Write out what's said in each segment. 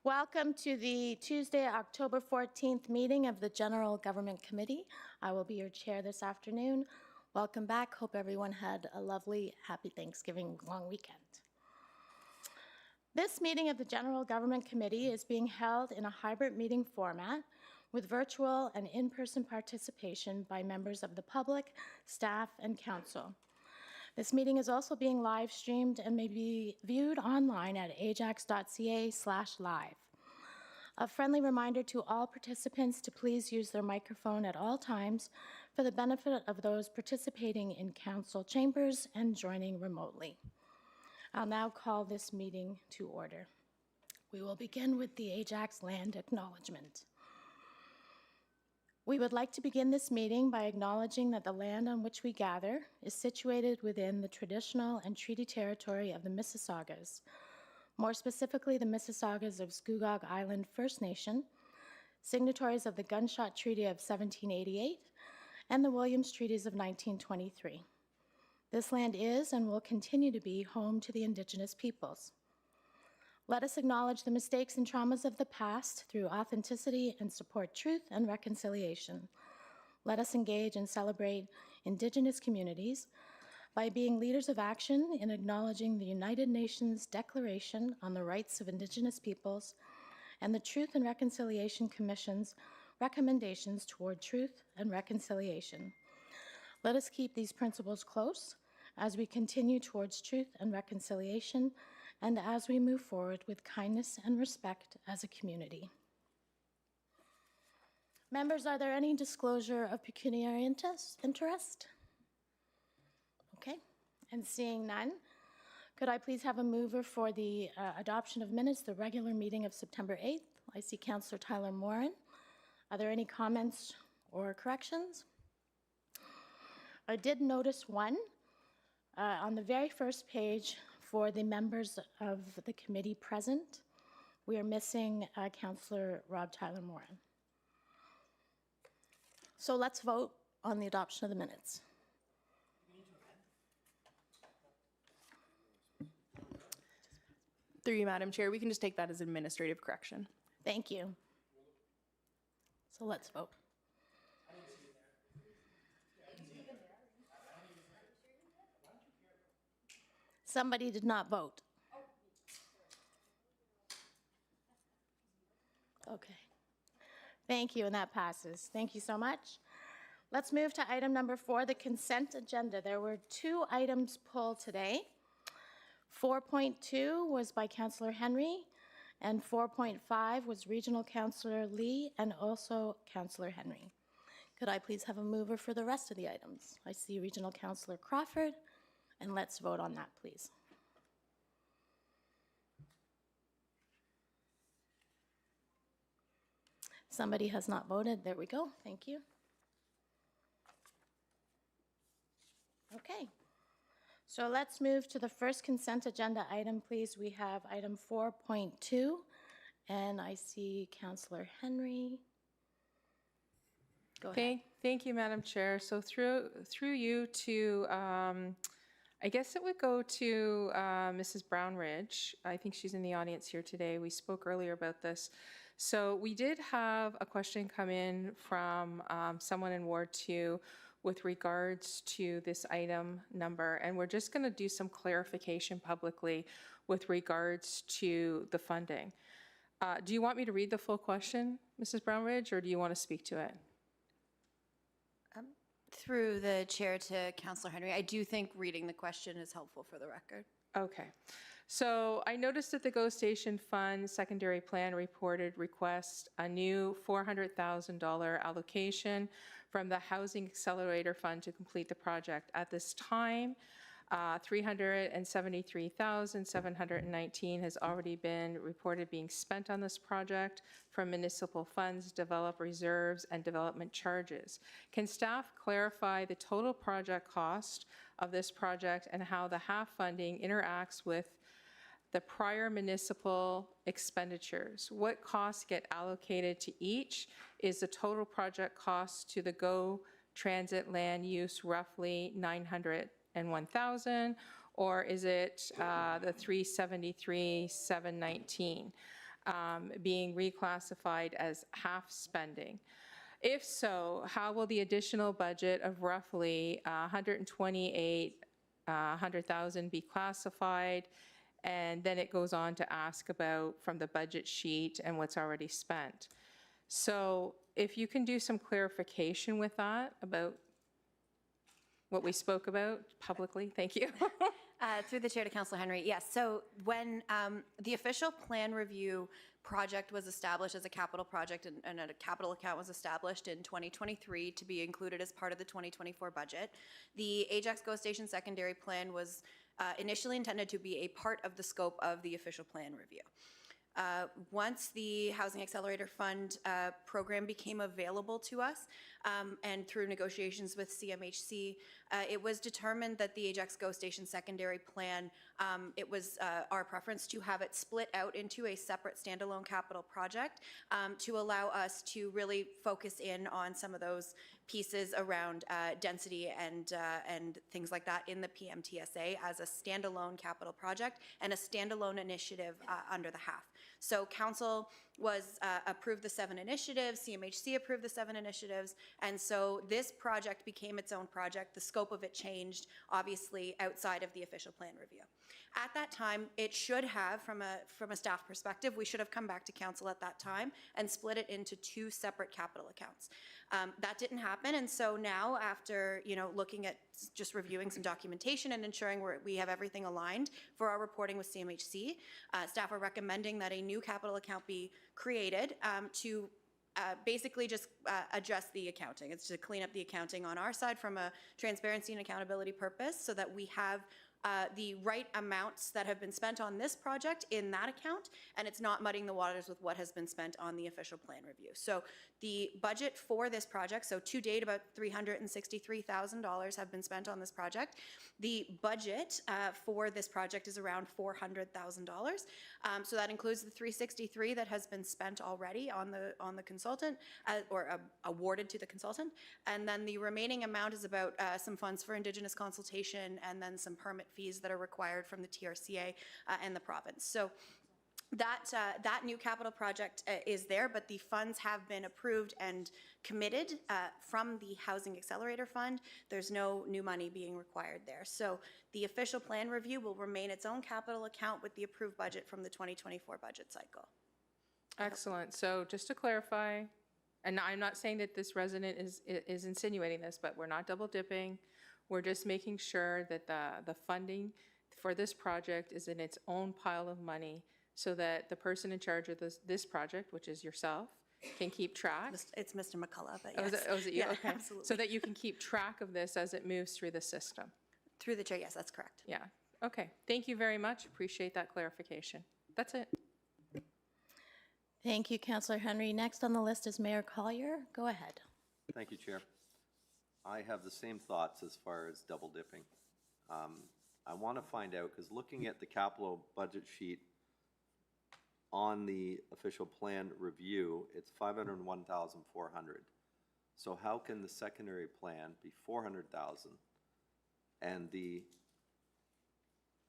Welcome to the Tuesday, October 14th meeting of the General Government Committee. I will be your chair this afternoon. Welcome back. Hope everyone had a lovely, happy Thanksgiving long weekend. This meeting of the General Government Committee is being held in a hybrid meeting format with virtual and in-person participation by members of the public, staff, and council. This meeting is also being live streamed and may be viewed online at ajax.ca/live. A friendly reminder to all participants to please use their microphone at all times for the benefit of those participating in council chambers and joining remotely. I'll now call this meeting to order. We will begin with the Ajax land acknowledgement. We would like to begin this meeting by acknowledging that the land on which we gather is situated within the traditional and treaty territory of the Mississaugas, more specifically the Mississaugas of Scugog Island First Nation, signatories of the Gunshot Treaty of 1788 and the Williams Treaties of 1923. This land is and will continue to be home to the Indigenous peoples. Let us acknowledge the mistakes and traumas of the past through authenticity and support truth and reconciliation. Let us engage and celebrate Indigenous communities by being leaders of action in acknowledging the United Nations Declaration on the Rights of Indigenous Peoples and the Truth and Reconciliation Commission's recommendations toward truth and reconciliation. Let us keep these principles close as we continue towards truth and reconciliation and as we move forward with kindness and respect as a community. Members, are there any disclosure of pecuniary interest? Okay, and seeing none, could I please have a mover for the adoption of minutes, the regular meeting of September 8th? I see Councillor Tyler Morin. Are there any comments or corrections? I did notice one on the very first page. For the members of the committee present, we are missing Councillor Rob Tyler Morin. So let's vote on the adoption of the minutes. Through you, Madam Chair, we can just take that as administrative correction. Thank you. So let's vote. Somebody did not vote. Okay. Thank you, and that passes. Thank you so much. Let's move to item number 4, the consent agenda. There were 2 items pulled today. 4.2 was by Councillor Henry, and 4.5 was Regional Councillor Lee and also Councillor Henry. Could I please have a mover for the rest of the items? I see Regional Councillor Crawford. And let's vote on that, please. Somebody has not voted. There we go. Thank you. Okay. So let's move to the first consent agenda item, please. We have item 4.2, and I see Councillor Henry. Go ahead. Thank you, Madam Chair. So through you to I guess it would go to Mrs. Brownridge. I think she's in the audience here today. We spoke earlier about this. So we did have a question come in from someone in Ward 2 with regards to this item number, and we're just going to do some clarification publicly with regards to the funding. Do you want me to read the full question, Mrs. Brownridge, or do you want to speak to it? Through the chair to Councillor Henry, I do think reading the question is helpful for the record. Okay. So I noticed that the GO Station Fund secondary plan reported request a new $400,000 allocation from the Housing Accelerator Fund to complete the project. At this time, $373,719 has already been reported being spent on this project from municipal funds, develop reserves, and development charges. Can staff clarify the total project cost of this project and how the HAF funding interacts with the prior municipal expenditures? What costs get allocated to each? Is the total project cost to the GO Transit land use roughly $901,000, or is it the $373,719? being reclassified as half spending? If so, how will the additional budget of roughly 128,000 be classified? And then it goes on to ask about from the budget sheet and what's already spent. So if you can do some clarification with that about what we spoke about publicly, thank you. Through the chair to Councillor Henry, yes. So when the official plan review project was established as a capital project and a capital account was established in 2023 to be included as part of the 2024 budget, the Ajax GO Station secondary plan was initially intended to be a part of the scope of the official plan review. Once the Housing Accelerator Fund program became available to us, and through negotiations with CMHC, it was determined that the Ajax GO Station secondary plan, it was our preference to have it split out into a separate standalone capital project to allow us to really focus in on some of those pieces around density and things like that in the PMTSA as a standalone capital project and a standalone initiative under the HAF. So council was approved the 7 initiatives, CMHC approved the 7 initiatives, and so this project became its own project. The scope of it changed, obviously, outside of the official plan review. At that time, it should have, from a staff perspective, we should have come back to council at that time and split it into 2 separate capital accounts. That didn't happen, and so now, after looking at just reviewing some documentation and ensuring we have everything aligned for our reporting with CMHC, staff are recommending that a new capital account be created to basically just address the accounting. It's to clean up the accounting on our side from a transparency and accountability purpose so that we have the right amounts that have been spent on this project in that account, and it's not muddying the waters with what has been spent on the official plan review. So the budget for this project, so to date about $363,000 have been spent on this project. The budget for this project is around $400,000. So that includes the $363,000 that has been spent already on the consultant or awarded to the consultant, and then the remaining amount is about some funds for Indigenous consultation and then some permit fees that are required from the TRCA and the province. So that new capital project is there, but the funds have been approved and committed from the Housing Accelerator Fund. There's no new money being required there. So the official plan review will remain its own capital account with the approved budget from the 2024 budget cycle. Excellent. So just to clarify, and I'm not saying that this resident is insinuating this, but we're not double dipping. We're just making sure that the funding for this project is in its own pile of money so that the person in charge of this project, which is yourself, can keep track. It's Mr. McCullough, but yes. yes. Oh, is it you? Yeah, okay. absolutely. So that you can keep track of this as it moves through the system. Through the chair, yes, that's correct. Yeah. Okay. Thank you very much. Appreciate that clarification. That's it. Thank you, Councillor Henry. Next on the list is Mayor Collier. Go ahead. Thank you, Chair. I have the same thoughts as far as double dipping. I want to find out, because looking at the capital budget sheet on the official plan review, it's $501,400. So how can the secondary plan be $400,000 and the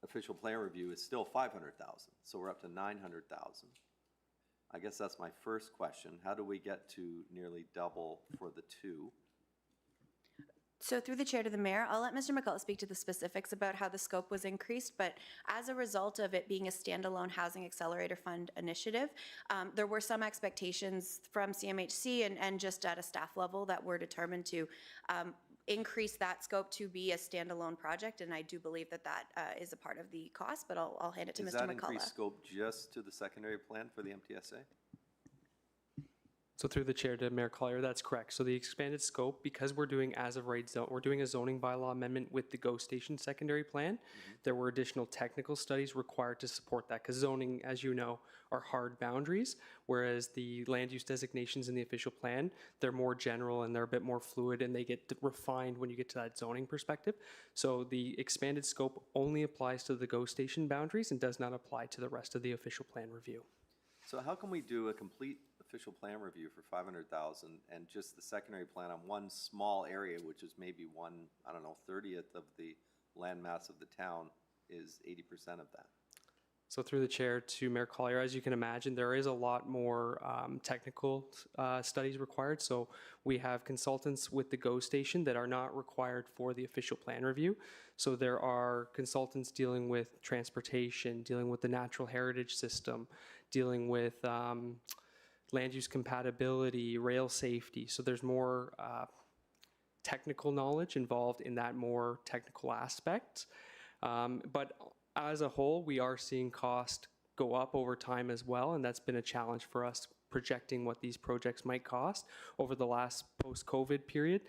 official plan review is still $500,000? So we're up to $900,000. I guess that's my first question. How do we get to nearly double for the two? So through the chair to the mayor, I'll let Mr. McCullough speak to the specifics about how the scope was increased, but as a result of it being a standalone Housing Accelerator Fund initiative, there were some expectations from CMHC and just at a staff level that were determined to increase that scope to be a standalone project, and I do believe that is a part of the cost, but I'll hand it to Mr. McCullough. Is that increased scope just to the secondary plan for the MTSA? So through the chair to Mayor Collier, that's correct. So the expanded scope, because we're doing as of right zone, we're doing a zoning bylaw amendment with the GO Station secondary plan. There were additional technical studies required to support that, because zoning, as you know, are hard boundaries, whereas the land use designations in the official plan, they're more general and they're a bit more fluid and they get refined when you get to that zoning perspective. So the expanded scope only applies to the GO Station boundaries and does not apply to the rest of the official plan review. So how can we do a complete official plan review for $500,000 and just the secondary plan on one small area, which is maybe 1/30th of the land mass of the town, is 80% of that? So through the chair to Mayor Collier, as you can imagine, there is a lot more technical studies required. So we have consultants with the GO station that are not required for the official plan review. So there are consultants dealing with transportation, dealing with the natural heritage system, dealing with land use compatibility, rail safety. So there's more technical knowledge involved in that more technical aspect. But as a whole, we are seeing cost go up over time as well, and that's been a challenge for us projecting what these projects might cost. Over the last post-COVID period,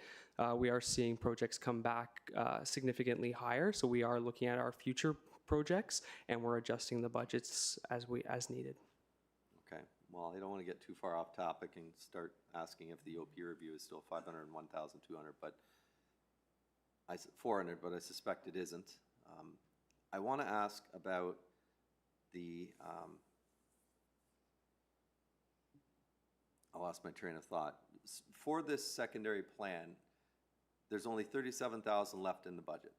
we are seeing projects come back significantly higher, so we are looking at our future projects, and we're adjusting the budgets as needed. Okay, well, I don't want to get too far off topic and start asking if the OP review is still 501,200, but 400, but I suspect it isn't. I want to ask about the, I lost my train of thought. For this secondary plan, there's only 37,000 left in the budget.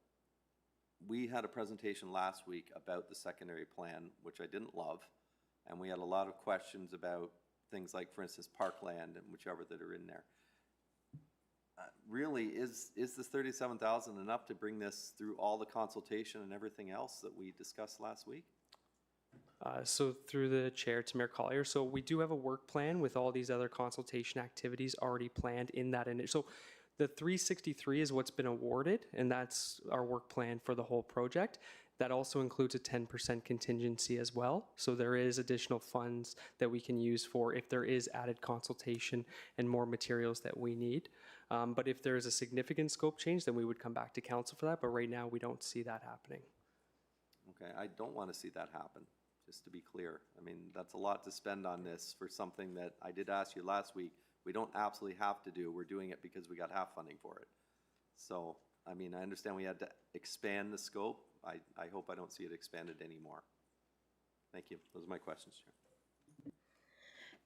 We had a presentation last week about the secondary plan, which I didn't love, and we had a lot of questions about things like, for instance, parkland and whichever that are in there. Really, is this 37,000 enough to bring this through all the consultation and everything else that we discussed last week? So through the chair to Mayor Collier, so we do have a work plan with all these other consultation activities already planned in that. So the 363 is what's been awarded, and that's our work plan for the whole project. That also includes a 10% contingency as well. So there is additional funds that we can use for if there is added consultation and more materials that we need. But if there is a significant scope change, then we would come back to council for that. But right now, we don't see that happening. Okay, I don't want to see that happen, just to be clear. I mean, that's a lot to spend on this for something that I did ask you last week. We don't absolutely have to do. We're doing it because we got half funding for it. So, I mean, I understand we had to expand the scope. I hope I don't see it expanded anymore. Thank you. Those are my questions, Chair.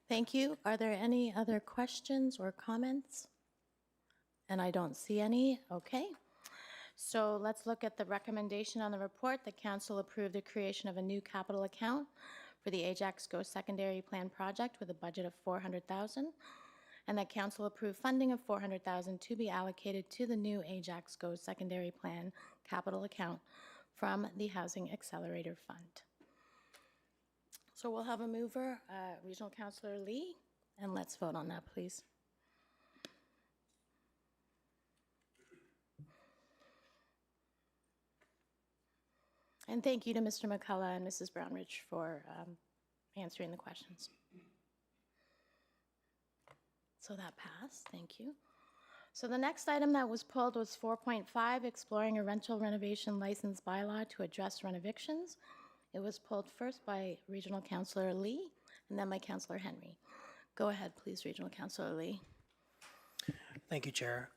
Thank you. Are there any other questions or comments? And I don't see any. Okay. So let's look at the recommendation on the report. The council approved the creation of a new capital account for the Ajax Go Secondary Plan project with a budget of $400,000, and that council approved funding of $400,000 to be allocated to the new Ajax Go Secondary Plan capital account from the Housing Accelerator Fund. So we'll have a mover, Regional Councillor Lee, and let's vote on that, please. And thank you to Mr. McCullough and Mrs. Brownridge for answering the questions. So that passed, thank you. So the next item that was pulled was 4.5, exploring a rental renovation license bylaw to address renovictions. It was pulled first by Regional Councillor Lee and then by Councillor Henry. Go ahead, please, Regional Councillor Lee. Thank you, Chair.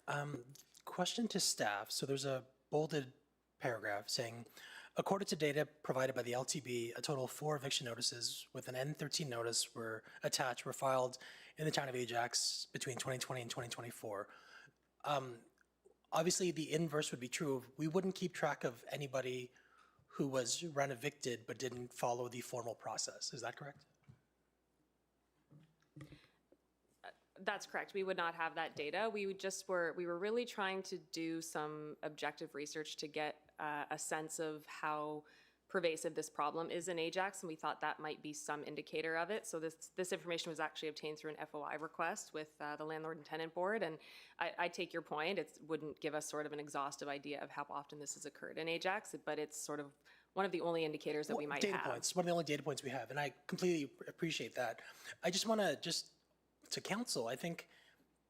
Question to staff. So there's a bolded paragraph saying, according to data provided by the LTB, a total of 4 eviction notices with an N13 notice were filed in the town of Ajax between 2020 and 2024. Obviously, the inverse would be true. We wouldn't keep track of anybody who was rent-evicted but didn't follow the formal process. Is that correct? That's correct. We would not have that data. We were really trying to do some objective research to get a sense of how pervasive this problem is in Ajax, and we thought that might be some indicator of it. So this information was actually obtained through an FOI request with the Landlord and Tenant Board, and I take your point. It wouldn't give us sort of an exhaustive idea of how often this has occurred in Ajax, but it's sort of one of the only indicators that we might have. Data points, one of the only data points we have, and I completely appreciate that. I just want to counsel, I think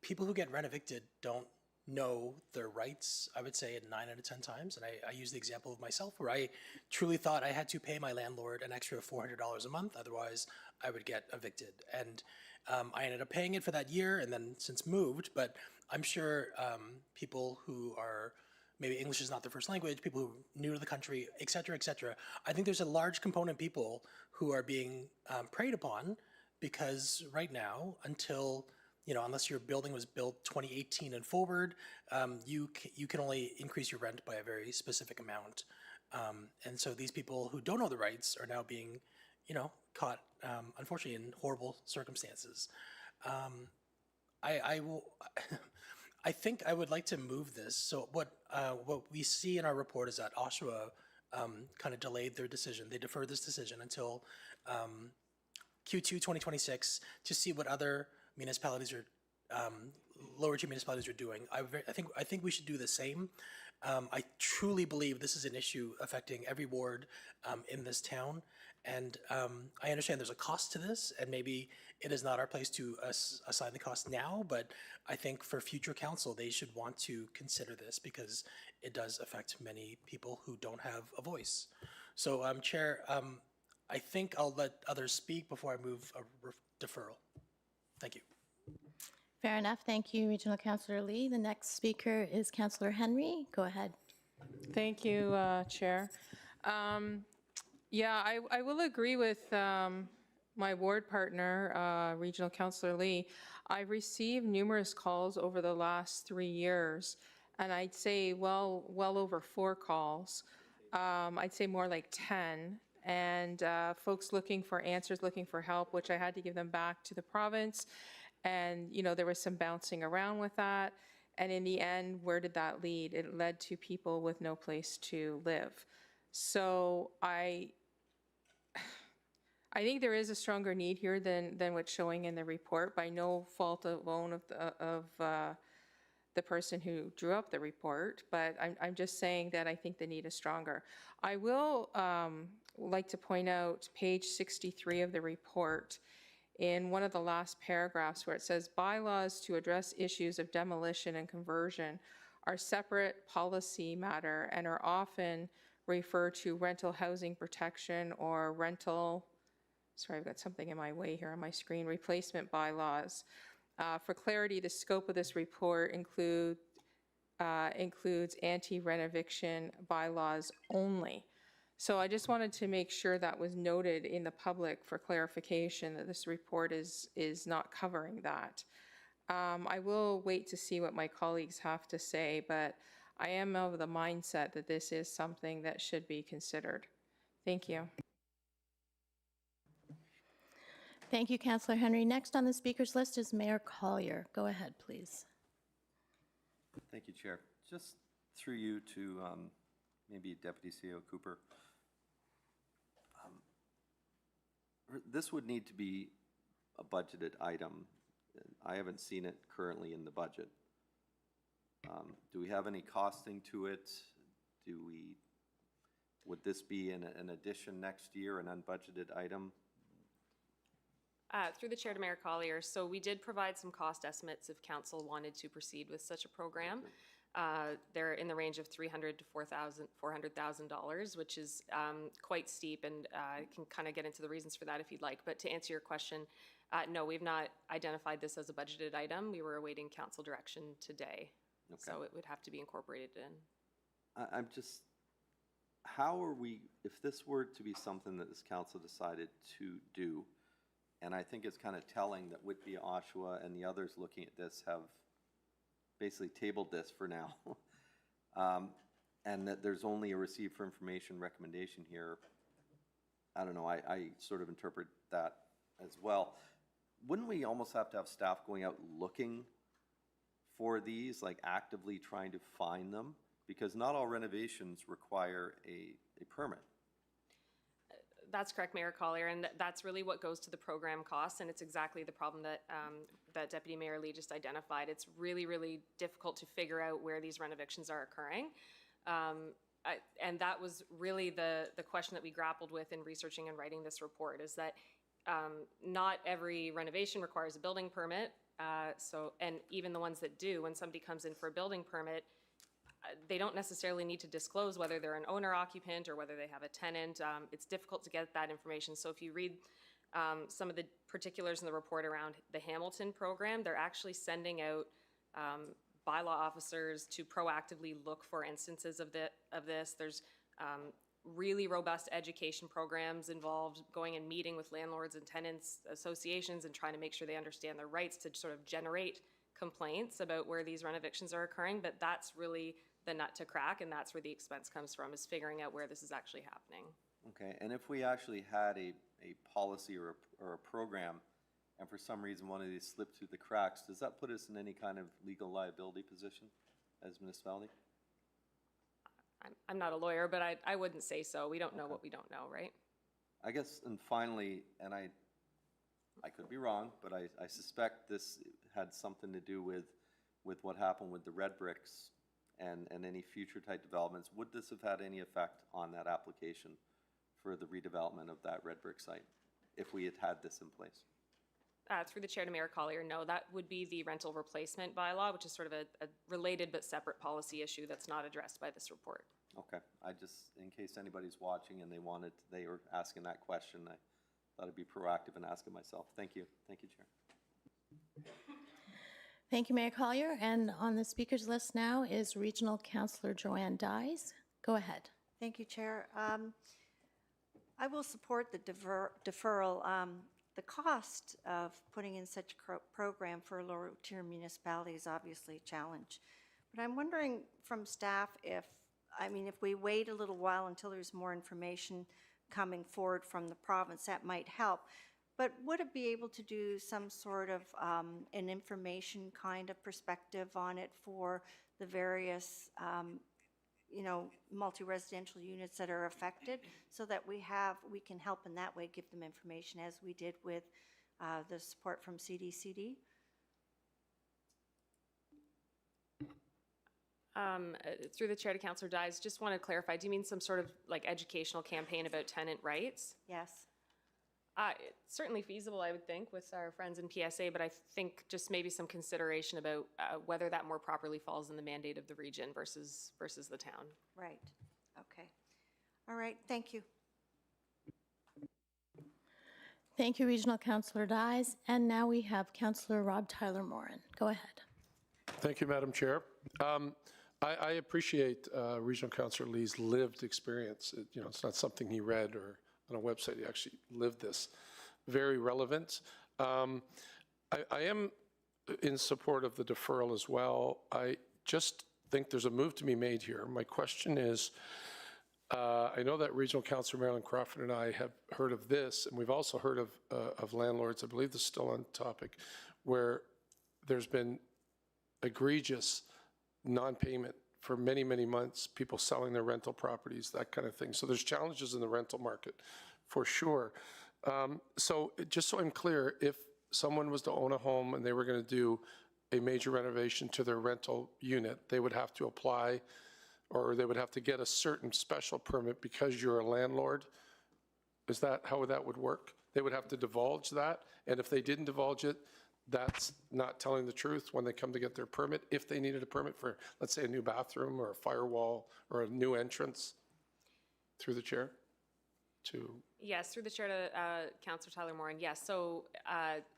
people who get rent-evicted don't know their rights, I would say, at 9 out of 10 times. And I use the example of myself where I truly thought I had to pay my landlord an extra $400 a month, otherwise I would get evicted. And I ended up paying it for that year and then since moved, but I'm sure people who are, maybe English is not their first language, people who are new to the country, et cetera, I think there's a large component of people who are being preyed upon because right now, unless your building was built 2018 and forward, you can only increase your rent by a very specific amount. And so these people who don't know the rights are now being, caught, unfortunately, in horrible circumstances. I will, I think I would like to move this. So what we see in our report is that Oshawa kind of delayed their decision. They deferred this decision until Q2 2026 to see what other municipalities are, lower tier municipalities are doing. I think we should do the same. I truly believe this is an issue affecting every ward in this town. And I understand there's a cost to this, and maybe it is not our place to assign the cost now, but I think for future council, they should want to consider this because it does affect many people who don't have a voice. So, Chair, I think I'll let others speak before I move a deferral. Thank you. Fair enough. Thank you, Regional Councillor Lee. The next speaker is Councillor Henry. Go ahead. Thank you, Chair. Yeah, I will agree with my ward partner, Regional Councillor Lee. I've received numerous calls over the last 3 years, and I'd say well over 4 calls. I'd say more like 10, and folks looking for answers, looking for help, which I had to give them back to the province. And, there was some bouncing around with that. And in the end, where did that lead? It led to people with no place to live. So I think there is a stronger need here than what's showing in the report, by no fault alone of the person who drew up the report. But I'm just saying that I think the need is stronger. I will like to point out page 63 of the report, in one of the last paragraphs, where it says bylaws to address issues of demolition and conversion are separate policy matter and are often referred to rental housing protection or rental, sorry, I've got something in my way here on my screen, replacement bylaws. For clarity, the scope of this report includes anti-renoviction bylaws only. So I just wanted to make sure that was noted in the public for clarification, that this report is not covering that. I will wait to see what my colleagues have to say, but I am of the mindset that this is something that should be considered. Thank you. Thank you, Councillor Henry. Next on the speakers list is Mayor Collier. Go ahead, please. Thank you, Chair. Just through you to maybe Deputy CEO Cooper. This would need to be a budgeted item. I haven't seen it currently in the budget. Do we have any costing to it? Would this be an addition next year, an unbudgeted item? Through the chair to Mayor Collier, so we did provide some cost estimates if council wanted to proceed with such a program. They're in the range of $300,000 to $400,000, which is quite steep, and I can kind of get into the reasons for that if you'd like. But to answer your question, no, we've not identified this as a budgeted item. We were awaiting council direction today, so it would have to be incorporated in. I'm just, how are we, if this were to be something that this council decided to do, and I think it's kind of telling that Whitby, Oshawa, and the others looking at this have basically tabled this for now, and that there's only a receive for information recommendation here. I don't know, I sort of interpret that as well. Wouldn't we almost have to have staff going out looking for these, like actively trying to find them? Because not all renovations require a permit. That's correct, Mayor Collier, and that's really what goes to the program costs, and it's exactly the problem that that Deputy Mayor Lee just identified. It's really, really difficult to figure out where these renovations are occurring. And that was really the question that we grappled with in researching and writing this report, is that not every renovation requires a building permit. And even the ones that do, when somebody comes in for a building permit, they don't necessarily need to disclose whether they're an owner occupant or whether they have a tenant. It's difficult to get that information. So if you read some of the particulars in the report around the Hamilton program, they're actually sending out bylaw officers to proactively look for instances of this. There's really robust education programs involved, going and meeting with landlords and tenants associations and trying to make sure they understand their rights to sort of generate complaints about where these renovations are occurring. But that's really nut to crack, and that's where the expense comes from, is figuring out where this is actually happening. Okay, and if we actually had a policy or a program, and for some reason one of these slipped through the cracks, does that put us in any kind of legal liability position as municipality? I'm not a lawyer, but I wouldn't say so. We don't know what we don't know, right? I guess, and finally, and I could be wrong, but I suspect this had something to do with what happened with the red bricks and any future type developments. Would this have had any effect on that application for the redevelopment of that red brick site if we had had this in place? Through the chair to Mayor Collier, no, that would be the rental replacement bylaw, which is sort of a related but separate policy issue that's not addressed by this report. Okay, I just, in case anybody's watching and they were asking that question, I thought I'd be proactive and ask it myself. Thank you, Chair. Thank you, Mayor Collier. And on the speakers list now is Regional Councillor Joanne Dyes. Go ahead. Thank you, Chair. I will support the deferral. The cost of putting in such a program for a lower-tier municipality is obviously a challenge. But I'm wondering from staff if we wait a little while until there's more information coming forward from the province, that might help. But would it be able to do some sort of an information kind of perspective on it for the various multi-residential units that are affected, so that we can help in that way, give them information as we did with the support from CDCD? Through the chair to Councillor Dyes, just want to clarify, do you mean some sort of like educational campaign about tenant rights? Yes. It's certainly feasible, I would think, with our friends in PSA, but I think just maybe some consideration about whether that more properly falls in the mandate of the region versus the town. Right. Okay. All right. Thank you. Thank you, Regional Councillor Dyes. And now we have Councillor Rob Tyler Morin. Go ahead. Thank you, Madam Chair. I appreciate Regional Councillor Lee's lived experience. It's not something he read or on a website. He actually lived this. Very relevant. I am in support of the deferral as well. I just think there's a move to be made here. My question is, I know that Regional Councillor Marilyn Crawford and I have heard of this, and we've also heard of landlords, I believe this is still on topic, where there's been egregious non-payment for many, many months, people selling their rental properties, that kind of thing. So there's challenges in the rental market for sure. So just so I'm clear, if someone was to own a home and they were going to do a major renovation to their rental unit, they would have to apply, or they would have to get a certain special permit because you're a landlord? Is that how that would work? They would have to divulge that, and if they didn't divulge it, that's not telling the truth when they come to get their permit, if they needed a permit for, let's say, a new bathroom or a firewall or a new entrance. Through the chair to... Yes, through the chair to Councillor Tyler Morin, yes. So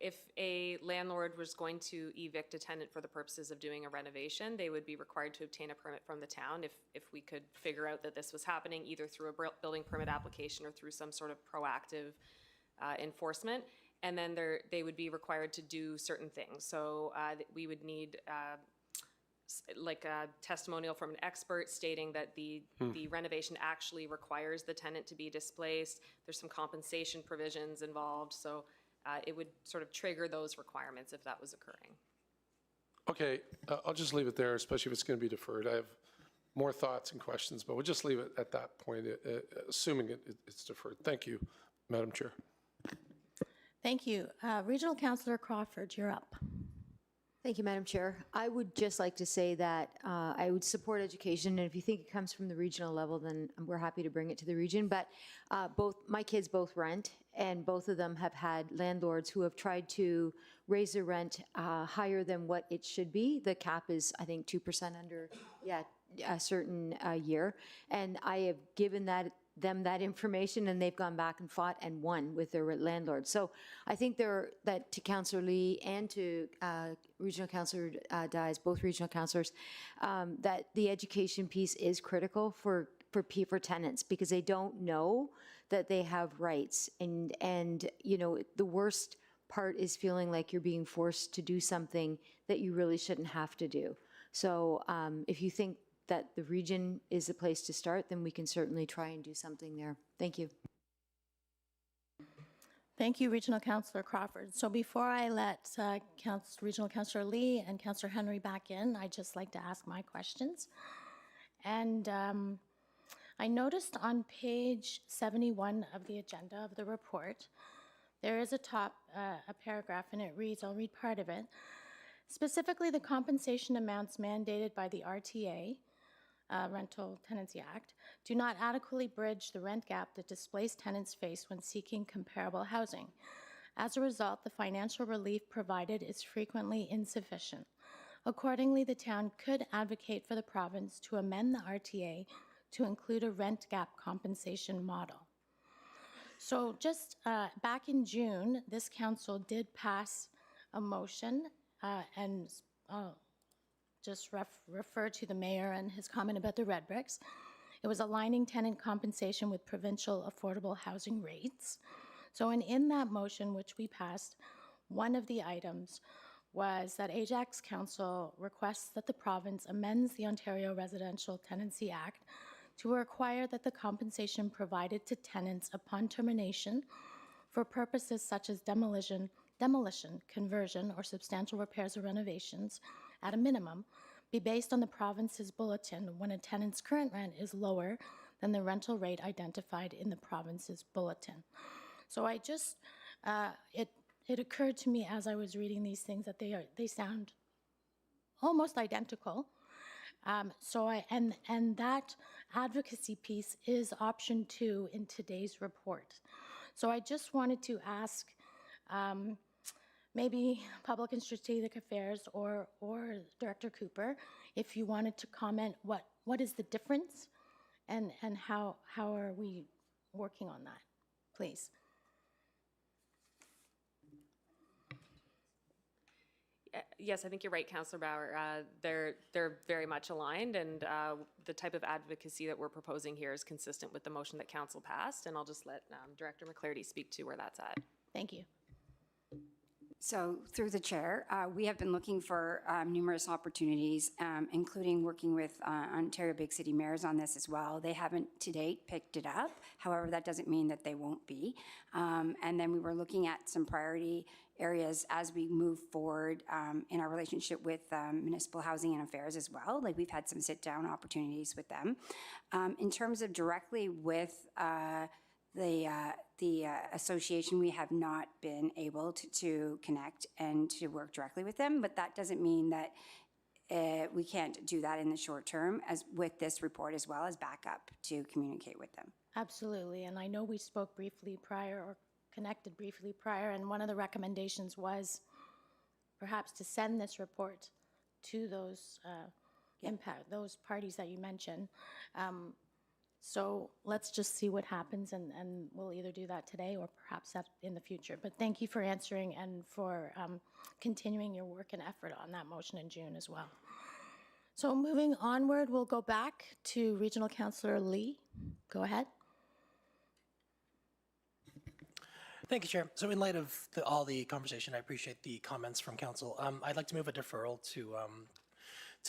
if a landlord was going to evict a tenant for the purposes of doing a renovation, they would be required to obtain a permit from the town if we could figure out that this was happening either through a building permit application or through some sort of proactive enforcement. And then they would be required to do certain things. So we would need like a testimonial from an expert stating that the renovation actually requires the tenant to be displaced. There's some compensation provisions involved. So it would sort of trigger those requirements if that was occurring. Okay, I'll just leave it there, especially if it's going to be deferred. I have more thoughts and questions, but we'll just leave it at that point, assuming it's deferred. Thank you, Madam Chair. Thank you. Regional Councillor Crawford, you're up. Thank you, Madam Chair. I would just like to say that I would support education, and if you think it comes from the regional level, then we're happy to bring it to the region. But my kids both rent, and both of them have had landlords who have tried to raise the rent higher than what it should be. The cap is, I think, 2% under a certain year, and I have given them that information, and they've gone back and fought and won with their landlord. So I think that to Councillor Lee and to Regional Councillor Dyes, both regional councillors, that the education piece is critical for tenants, because they don't know that they have rights, and the worst part is feeling like you're being forced to do something that you really shouldn't have to do. So if you think that the region is the place to start, then we can certainly try and do something there. Thank you. Thank you, Regional Councillor Crawford. So before I let Regional Councillor Lee and Councillor Henry back in, I'd just like to ask my questions. And I noticed on page 71 of the agenda of the report, there is a paragraph, and it reads, I'll read part of it. Specifically, the compensation amounts mandated by the RTA, Rental Tenancy Act, do not adequately bridge the rent gap that displaced tenants face when seeking comparable housing. As a result, the financial relief provided is frequently insufficient. Accordingly, the town could advocate for the province to amend the RTA to include a rent gap compensation model. So just back in June, this council did pass a motion and just refer to the mayor and his comment about the red bricks. It was aligning tenant compensation with provincial affordable housing rates. So in that motion, which we passed, one of the items was that Ajax Council requests that the province amends the Ontario Residential Tenancy Act to require that the compensation provided to tenants upon termination for purposes such as demolition, conversion, or substantial repairs or renovations, at a minimum, be based on the province's bulletin when a tenant's current rent is lower than the rental rate identified in the province's bulletin. So I just, it occurred to me as I was reading these things that they sound almost identical. And that advocacy piece is option 2 in today's report. So I just wanted to ask maybe Public and Strategic Affairs or Director Cooper, if you wanted to comment what is the difference and how are we working on that, please. Yes, I think you're right, Councillor Bauer. They're very much aligned, and the type of advocacy that we're proposing here is consistent with the motion that Council passed, and I'll just let Director McClarty speak to where that's at. Thank you. So through the chair, we have been looking for numerous opportunities, including working with Ontario Big City Mayors on this as well. They haven't to date picked it up. However, that doesn't mean that they won't be. And then we were looking at some priority areas as we move forward in our relationship with Municipal Housing and Affairs as well. Like, we've had some sit-down opportunities with them. In terms of directly with the association, we have not been able to connect and to work directly with them, but that doesn't mean that we can't do that in the short term, as with this report as well as backup to communicate with them. Absolutely, and I know we spoke briefly prior or connected briefly prior, and one of the recommendations was perhaps to send this report to those those parties that you mentioned. So let's just see what happens, and we'll either do that today or perhaps in the future. But thank you for answering and for continuing your work and effort on that motion in June as well. So moving onward, we'll go back to Regional Councillor Lee. Go ahead. Thank you, Chair. So in light of all the conversation, I appreciate the comments from Council. I'd like to move a deferral to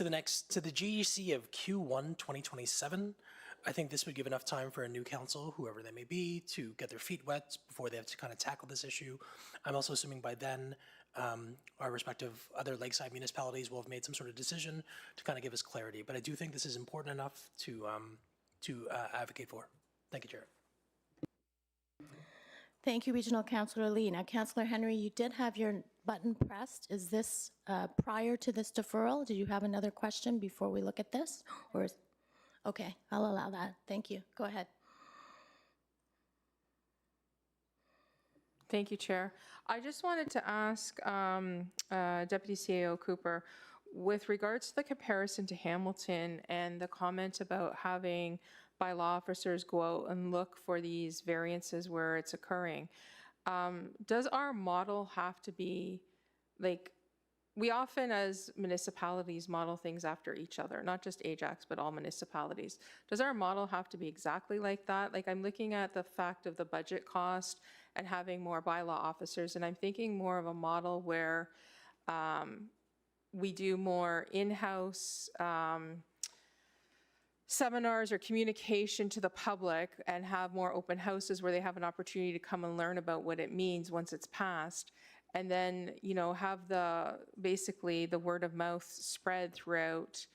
the GEC of Q1 2027. I think this would give enough time for a new council, whoever they may be, to get their feet wet before they have to kind of tackle this issue. I'm also assuming by then our respective other lakeside municipalities will have made some sort of decision to kind of give us clarity. But I do think this is important enough to advocate for. Thank you, Chair. Thank you, Regional Councillor Lee. Now, Councillor Henry, you did have your button pressed. Is this prior to this deferral? Did you have another question before we look at this? Or is, okay, I'll allow that. Thank you. Go ahead. Thank you, Chair. I just wanted to ask Deputy CAO Cooper, with regards to the comparison to Hamilton and the comment about having bylaw officers go out and look for these variances where it's occurring, does our model have to be, like, we often as municipalities model things after each other, not just Ajax, but all municipalities. Does our model have to be exactly like that? Like, I'm looking at the fact of the budget cost and having more bylaw officers, and I'm thinking more of a model where we do more in-house seminars or communication to the public and have more open houses where they have an opportunity to come and learn about what it means once it's passed. And then, you know, have basically the word of mouth spread throughout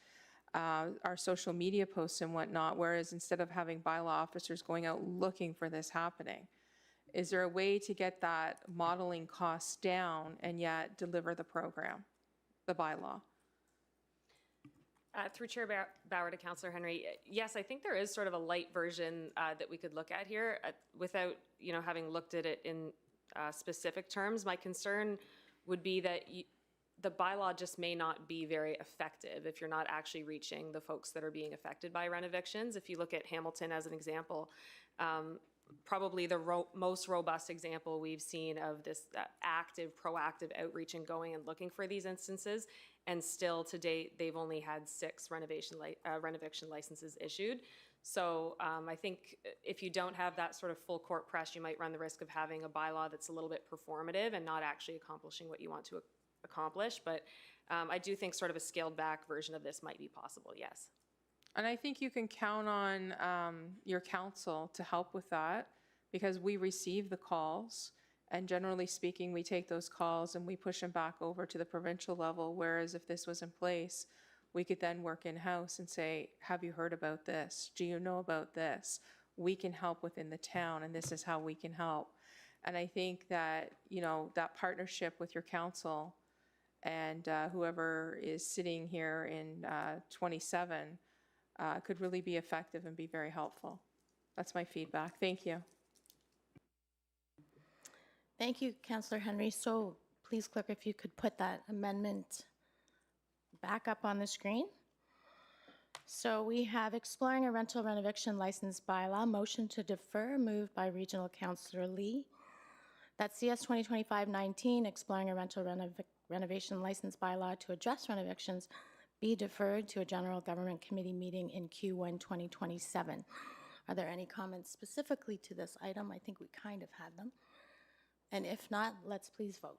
our social media posts and whatnot, whereas instead of having bylaw officers going out looking for this happening. Is there a way to get that modeling cost down and yet deliver the program, the bylaw? Through Chair Bauer to Councillor Henry, yes, I think there is sort of a light version that we could look at here without, you know, having looked at it in specific terms. My concern would be that the bylaw just may not be very effective if you're not actually reaching the folks that are being affected by rent evictions. If you look at Hamilton as an example, probably the most robust example we've seen of this active, proactive outreach and going and looking for these instances. And still to date, they've only had 6 rent eviction licenses issued. So I think if you don't have that sort of full court press, you might run the risk of having a bylaw that's a little bit performative and not actually accomplishing what you want to accomplish. But I do think sort of a scaled back version of this might be possible, yes. And I think you can count on your council to help with that, because we receive the calls, and generally speaking, we take those calls and we push them back over to the provincial level, whereas if this was in place, we could then work in-house and say, have you heard about this? Do you know about this? We can help within the town, and this is how we can help. And I think that, you know, that partnership with your council and whoever is sitting here in 27 could really be effective and be very helpful. That's my feedback. Thank you. Thank you, Councillor Henry. So please, clerk, if you could put that amendment back up on the screen. So we have exploring a rental renovation license bylaw, motion to defer, moved by Regional Councillor Lee. That's CS 2025-19, exploring a rental renovation license bylaw to address rent evictions, be deferred to a general government committee meeting in Q1 2027. Are there any comments specifically to this item? I think we kind of had them. And if not, let's please vote.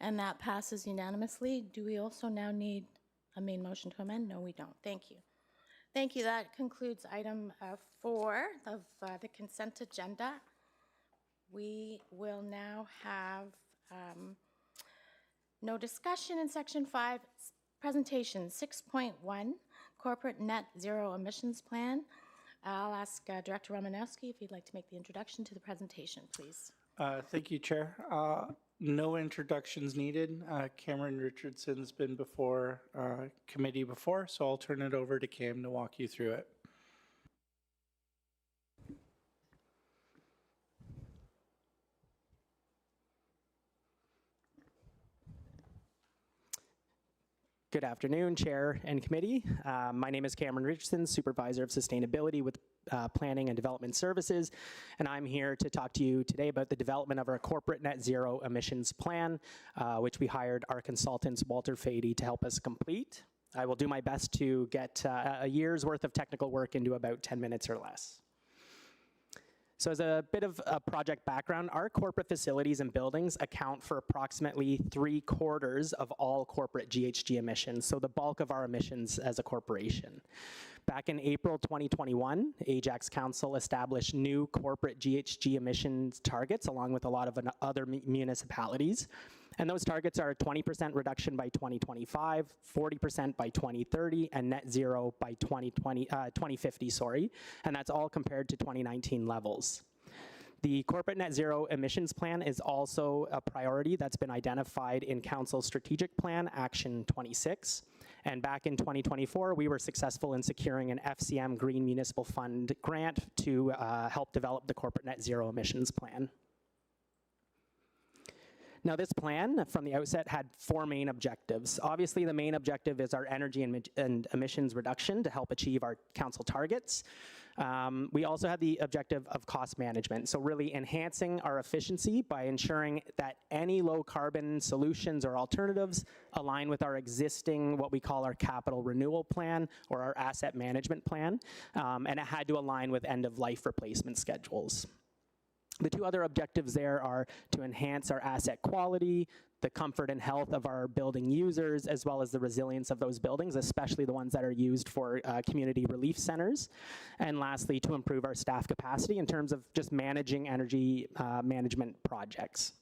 And that passes unanimously. Do we also now need a main motion to amend? No, we don't. Thank you. Thank you. That concludes item 4 of the consent agenda. We will now have no discussion in section 5. Presentation 6.1, Corporate Net Zero Emissions Plan. I'll ask Director Romanowski if you'd like to make the introduction to the presentation, please. Thank you, Chair. No introductions needed. Cameron Richardson's been before committee before, so I'll turn it over to Cam to walk you through it. Good afternoon, Chair and Committee. My name is Cameron Richardson, Supervisor of Sustainability with Planning and Development Services, and I'm here to talk to you today about the development of our Corporate Net Zero Emissions Plan, which we hired our consultants, Walter Fady, to help us complete. I will do my best to get a year's worth of technical work into about 10 minutes or less. So as a bit of a project background, our corporate facilities and buildings account for approximately 3/4 of all corporate GHG emissions, so the bulk of our emissions as a corporation. Back in April 2021, Ajax Council established new corporate GHG emissions targets along with a lot of other municipalities. And those targets are a 20% reduction by 2025, 40% by 2030, and net zero by 2050, sorry. And that's all compared to 2019 levels. The Corporate Net Zero Emissions Plan is also a priority that's been identified in Council's Strategic Plan, Action 26. And back in 2024, we were successful in securing an FCM Green Municipal Fund grant to help develop the Corporate Net Zero Emissions Plan. Now, this plan from the outset had 4 main objectives. Obviously, the main objective is our energy and emissions reduction to help achieve our council targets. We also had the objective of cost management, so really enhancing our efficiency by ensuring that any low carbon solutions or alternatives align with our existing, what we call our capital renewal plan or our asset management plan, and it had to align with end of life replacement schedules. The two other objectives there are to enhance our asset quality, the comfort and health of our building users, as well as the resilience of those buildings, especially the ones that are used for community relief centers. And lastly, to improve our staff capacity in terms of just managing energy management projects.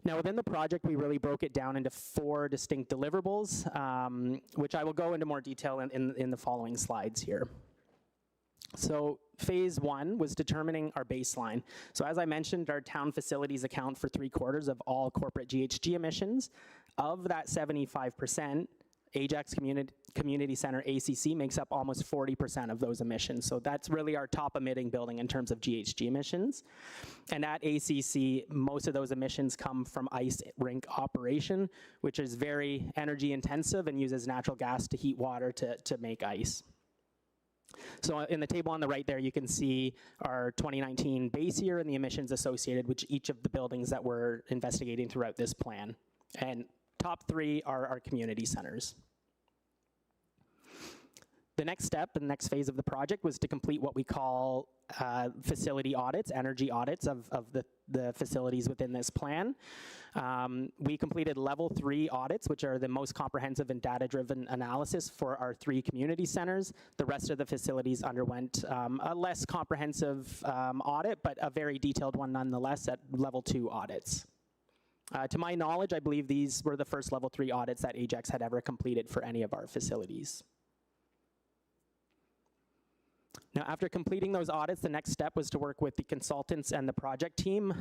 Now, within the project, we really broke it down into 4 distinct deliverables, which I will go into more detail in the following slides here. So phase 1 was determining our baseline. So as I mentioned, our town facilities account for 3/4 of all corporate GHG emissions. Of that 75%, Ajax Community Center, ACC, makes up almost 40% of those emissions. So that's really our top emitting building in terms of GHG emissions. And at ACC, most of those emissions come from ice rink operation, which is very energy intensive and uses natural gas to heat water to make ice. So in the table on the right there, you can see our 2019 base year and the emissions associated with each of the buildings that we're investigating throughout this plan. And top 3 are our community centers. The next step, the next phase of the project was to complete what we call facility audits, energy audits of the facilities within this plan. We completed level 3 audits, which are the most comprehensive and data-driven analysis for our 3 community centers. The rest of the facilities underwent a less comprehensive audit, but a very detailed one nonetheless at level 2 audits. To my knowledge, I believe these were the first level 3 audits that Ajax had ever completed for any of our facilities. Now, after completing those audits, the next step was to work with the consultants and the project team.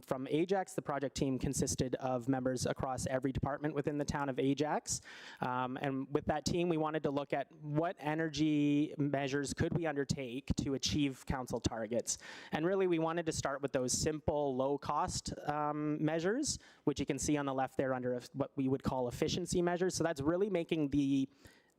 From Ajax, the project team consisted of members across every department within the town of Ajax. And with that team, we wanted to look at what energy measures could we undertake to achieve council targets. And really, we wanted to start with those simple, low-cost measures, which you can see on the left there under what we would call efficiency measures. So that's really making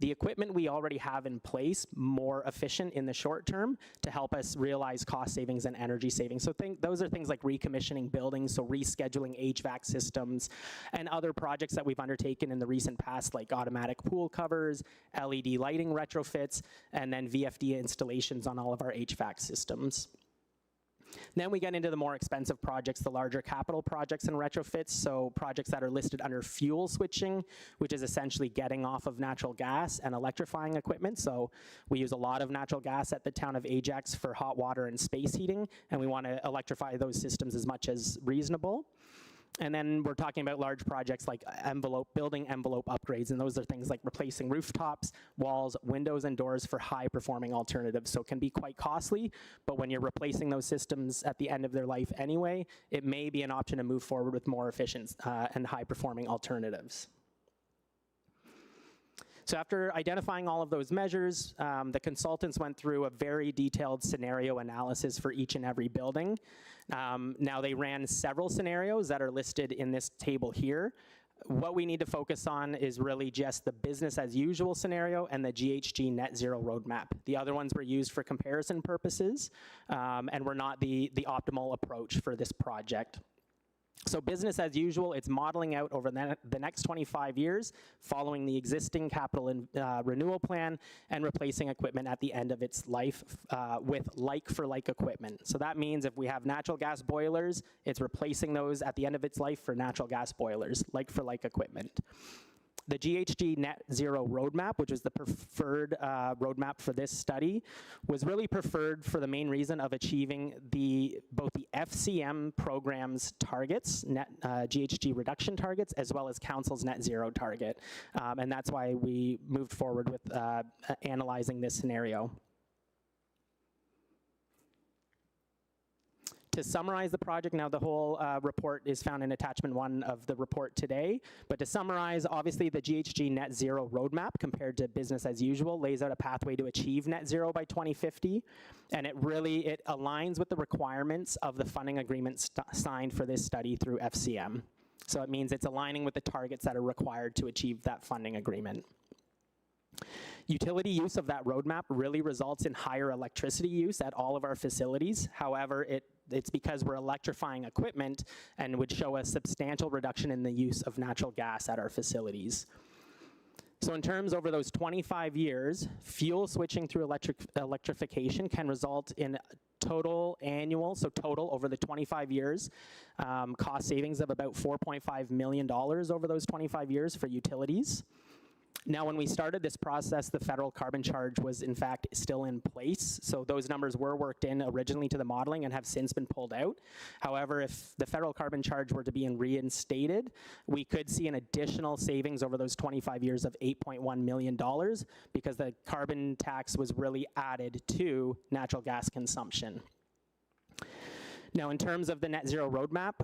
the equipment we already have in place more efficient in the short term to help us realize cost savings and energy savings. So those are things like recommissioning buildings, so rescheduling HVAC systems, and other projects that we've undertaken in the recent past, like automatic pool covers, LED lighting retrofits, and then VFD installations on all of our HVAC systems. Then we get into the more expensive projects, the larger capital projects and retrofits, so projects that are listed under fuel switching, which is essentially getting off of natural gas and electrifying equipment. So we use a lot of natural gas at the town of Ajax for hot water and space heating, and we want to electrify those systems as much as reasonable. And then we're talking about large projects like building envelope upgrades, and those are things like replacing rooftops, walls, windows, and doors for high-performing alternatives. So it can be quite costly, but when you're replacing those systems at the end of their life anyway, it may be an option to move forward with more efficient and high-performing alternatives. So after identifying all of those measures, the consultants went through a very detailed scenario analysis for each and every building. Now they ran several scenarios that are listed in this table here. What we need to focus on is really just the business as usual scenario and the GHG net zero roadmap. The other ones were used for comparison purposes and were not the optimal approach for this project. So business as usual, it's modeling out over the next 25 years, following the existing capital renewal plan and replacing equipment at the end of its life with like-for-like equipment. So that means if we have natural gas boilers, it's replacing those at the end of its life for natural gas boilers, like-for-like equipment. The GHG net zero roadmap, which is the preferred roadmap for this study, was really preferred for the main reason of achieving both the FCM program's targets, net GHG reduction targets, as well as council's net zero target. And that's why we moved forward with analyzing this scenario. To summarize the project, now the whole report is found in attachment 1 of the report today, but to summarize, obviously the GHG net zero roadmap compared to business as usual lays out a pathway to achieve net zero by 2050, and it aligns with the requirements of the funding agreement signed for this study through FCM. So it means it's aligning with the targets that are required to achieve that funding agreement. Utility use of that roadmap really results in higher electricity use at all of our facilities. However, it's because we're electrifying equipment and would show a substantial reduction in the use of natural gas at our facilities. So in terms over those 25 years, fuel switching through electrification can result in total annual, so total over the 25 years, cost savings of about $4.5 million over those 25 years for utilities. Now, when we started this process, the federal carbon charge was in fact still in place. So those numbers were worked in originally to the modeling and have since been pulled out. However, if the federal carbon charge were to be reinstated, we could see an additional savings over those 25 years of $8.1 million because the carbon tax was really added to natural gas consumption. Now, in terms of the net zero roadmap,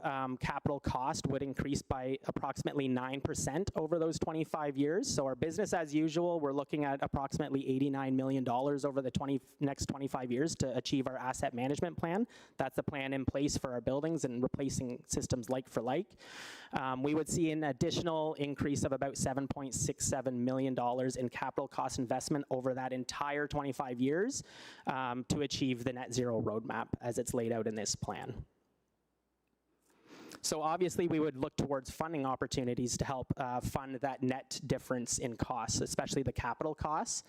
capital cost would increase by approximately 9% over those 25 years. So our business as usual, we're looking at approximately $89 million over the next 25 years to achieve our asset management plan. That's the plan in place for our buildings and replacing systems like for like. We would see an additional increase of about $7.67 million in capital cost investment over that entire 25 years to achieve the net zero roadmap as it's laid out in this plan. So obviously we would look towards funding opportunities to help fund that net difference in costs, especially the capital costs.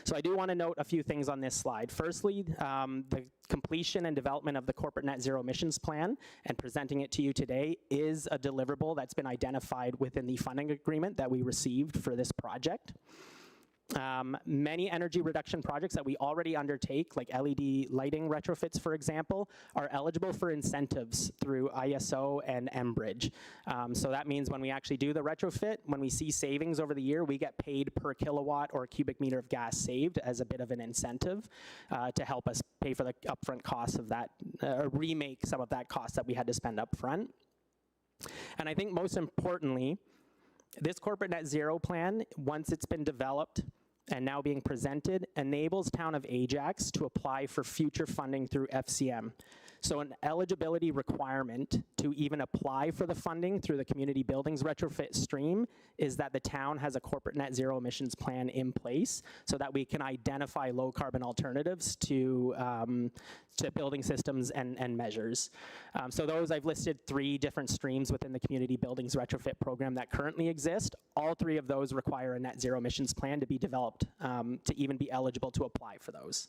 So I do want to note a few things on this slide. Firstly, the completion and development of the corporate net zero emissions plan and presenting it to you today is a deliverable that's been identified within the funding agreement that we received for this project. Many energy reduction projects that we already undertake, like LED lighting retrofits, for example, are eligible for incentives through ISO and Enbridge. So that means when we actually do the retrofit, when we see savings over the year, we get paid per kilowatt or cubic meter of gas saved as a bit of an incentive to help us pay for the upfront costs of that, or remake some of that cost that we had to spend up front. And I think most importantly, this corporate net zero plan, once it's been developed and now being presented, enables Town of Ajax to apply for future funding through FCM. So an eligibility requirement to even apply for the funding through the community buildings retrofit stream is that the town has a corporate net zero emissions plan in place so that we can identify low carbon alternatives to building systems and measures. So those, I've listed 3 different streams within the community buildings retrofit program that currently exist. All 3 of those require a net zero emissions plan to be developed to even be eligible to apply for those.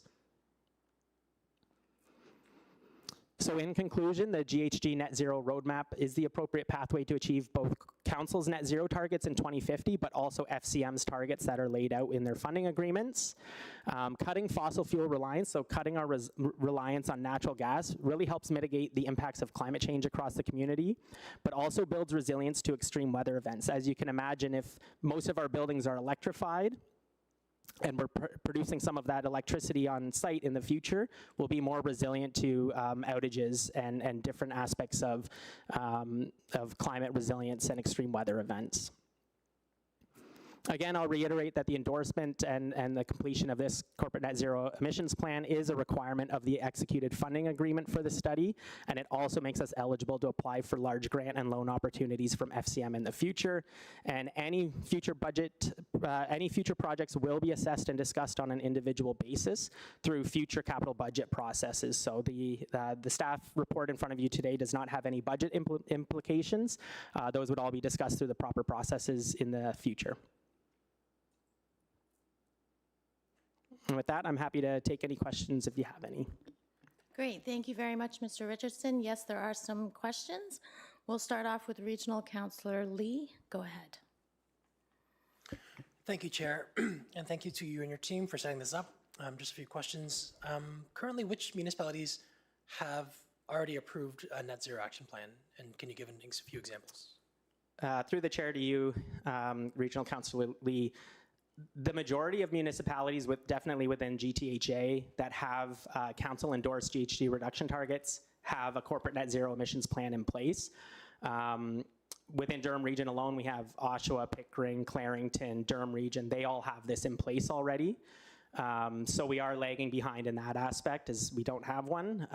So in conclusion, the GHG net zero roadmap is the appropriate pathway to achieve both Council's net zero targets in 2050, but also FCM's targets that are laid out in their funding agreements. Cutting fossil fuel reliance, so cutting our reliance on natural gas, really helps mitigate the impacts of climate change across the community, but also builds resilience to extreme weather events. As you can imagine, if most of our buildings are electrified, and we're producing some of that electricity on site in the future, we'll be more resilient to outages and different aspects of climate resilience and extreme weather events. Again, I'll reiterate that the endorsement and the completion of this corporate net zero emissions plan is a requirement of the executed funding agreement for the study, and it also makes us eligible to apply for large grant and loan opportunities from FCM in the future. And any future projects will be assessed and discussed on an individual basis through future capital budget processes. So the staff report in front of you today does not have any budget implications. Those would all be discussed through the proper processes in the future. And with that, I'm happy to take any questions if you have any. Great, thank you very much, Mr. Richardson. Yes, there are some questions. We'll start off with Regional Councillor Lee. Go ahead. Thank you, Chair, and thank you to you and your team for setting this up. Just a few questions. Currently, which municipalities have already approved a net zero action plan? And can you give a few examples? Through the chair to you, Regional Councillor Lee, the majority of municipalities, definitely within GTHA, that have council-endorsed GHG reduction targets have a corporate net zero emissions plan in place. Within Durham Region alone, we have Oshawa, Pickering, Clarington, Durham Region. They all have this in place already. So we are lagging behind in that aspect as we don't have one.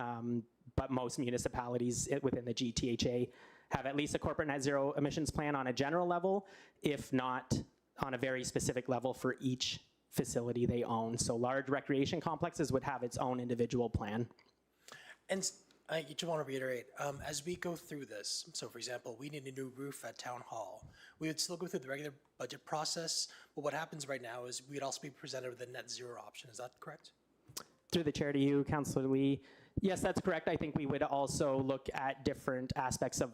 But most municipalities within the GTHA have at least a corporate net zero emissions plan on a general level, if not on a very specific level for each facility they own. So large recreation complexes would have its own individual plan. And I just want to reiterate, as we go through this, so for example, we need a new roof at Town Hall. We would still go through the regular budget process, but what happens right now is we'd also be presented with a net zero option. Is that correct? Through the chair to you, Councillor Lee. Yes, that's correct. I think we would also look at different aspects of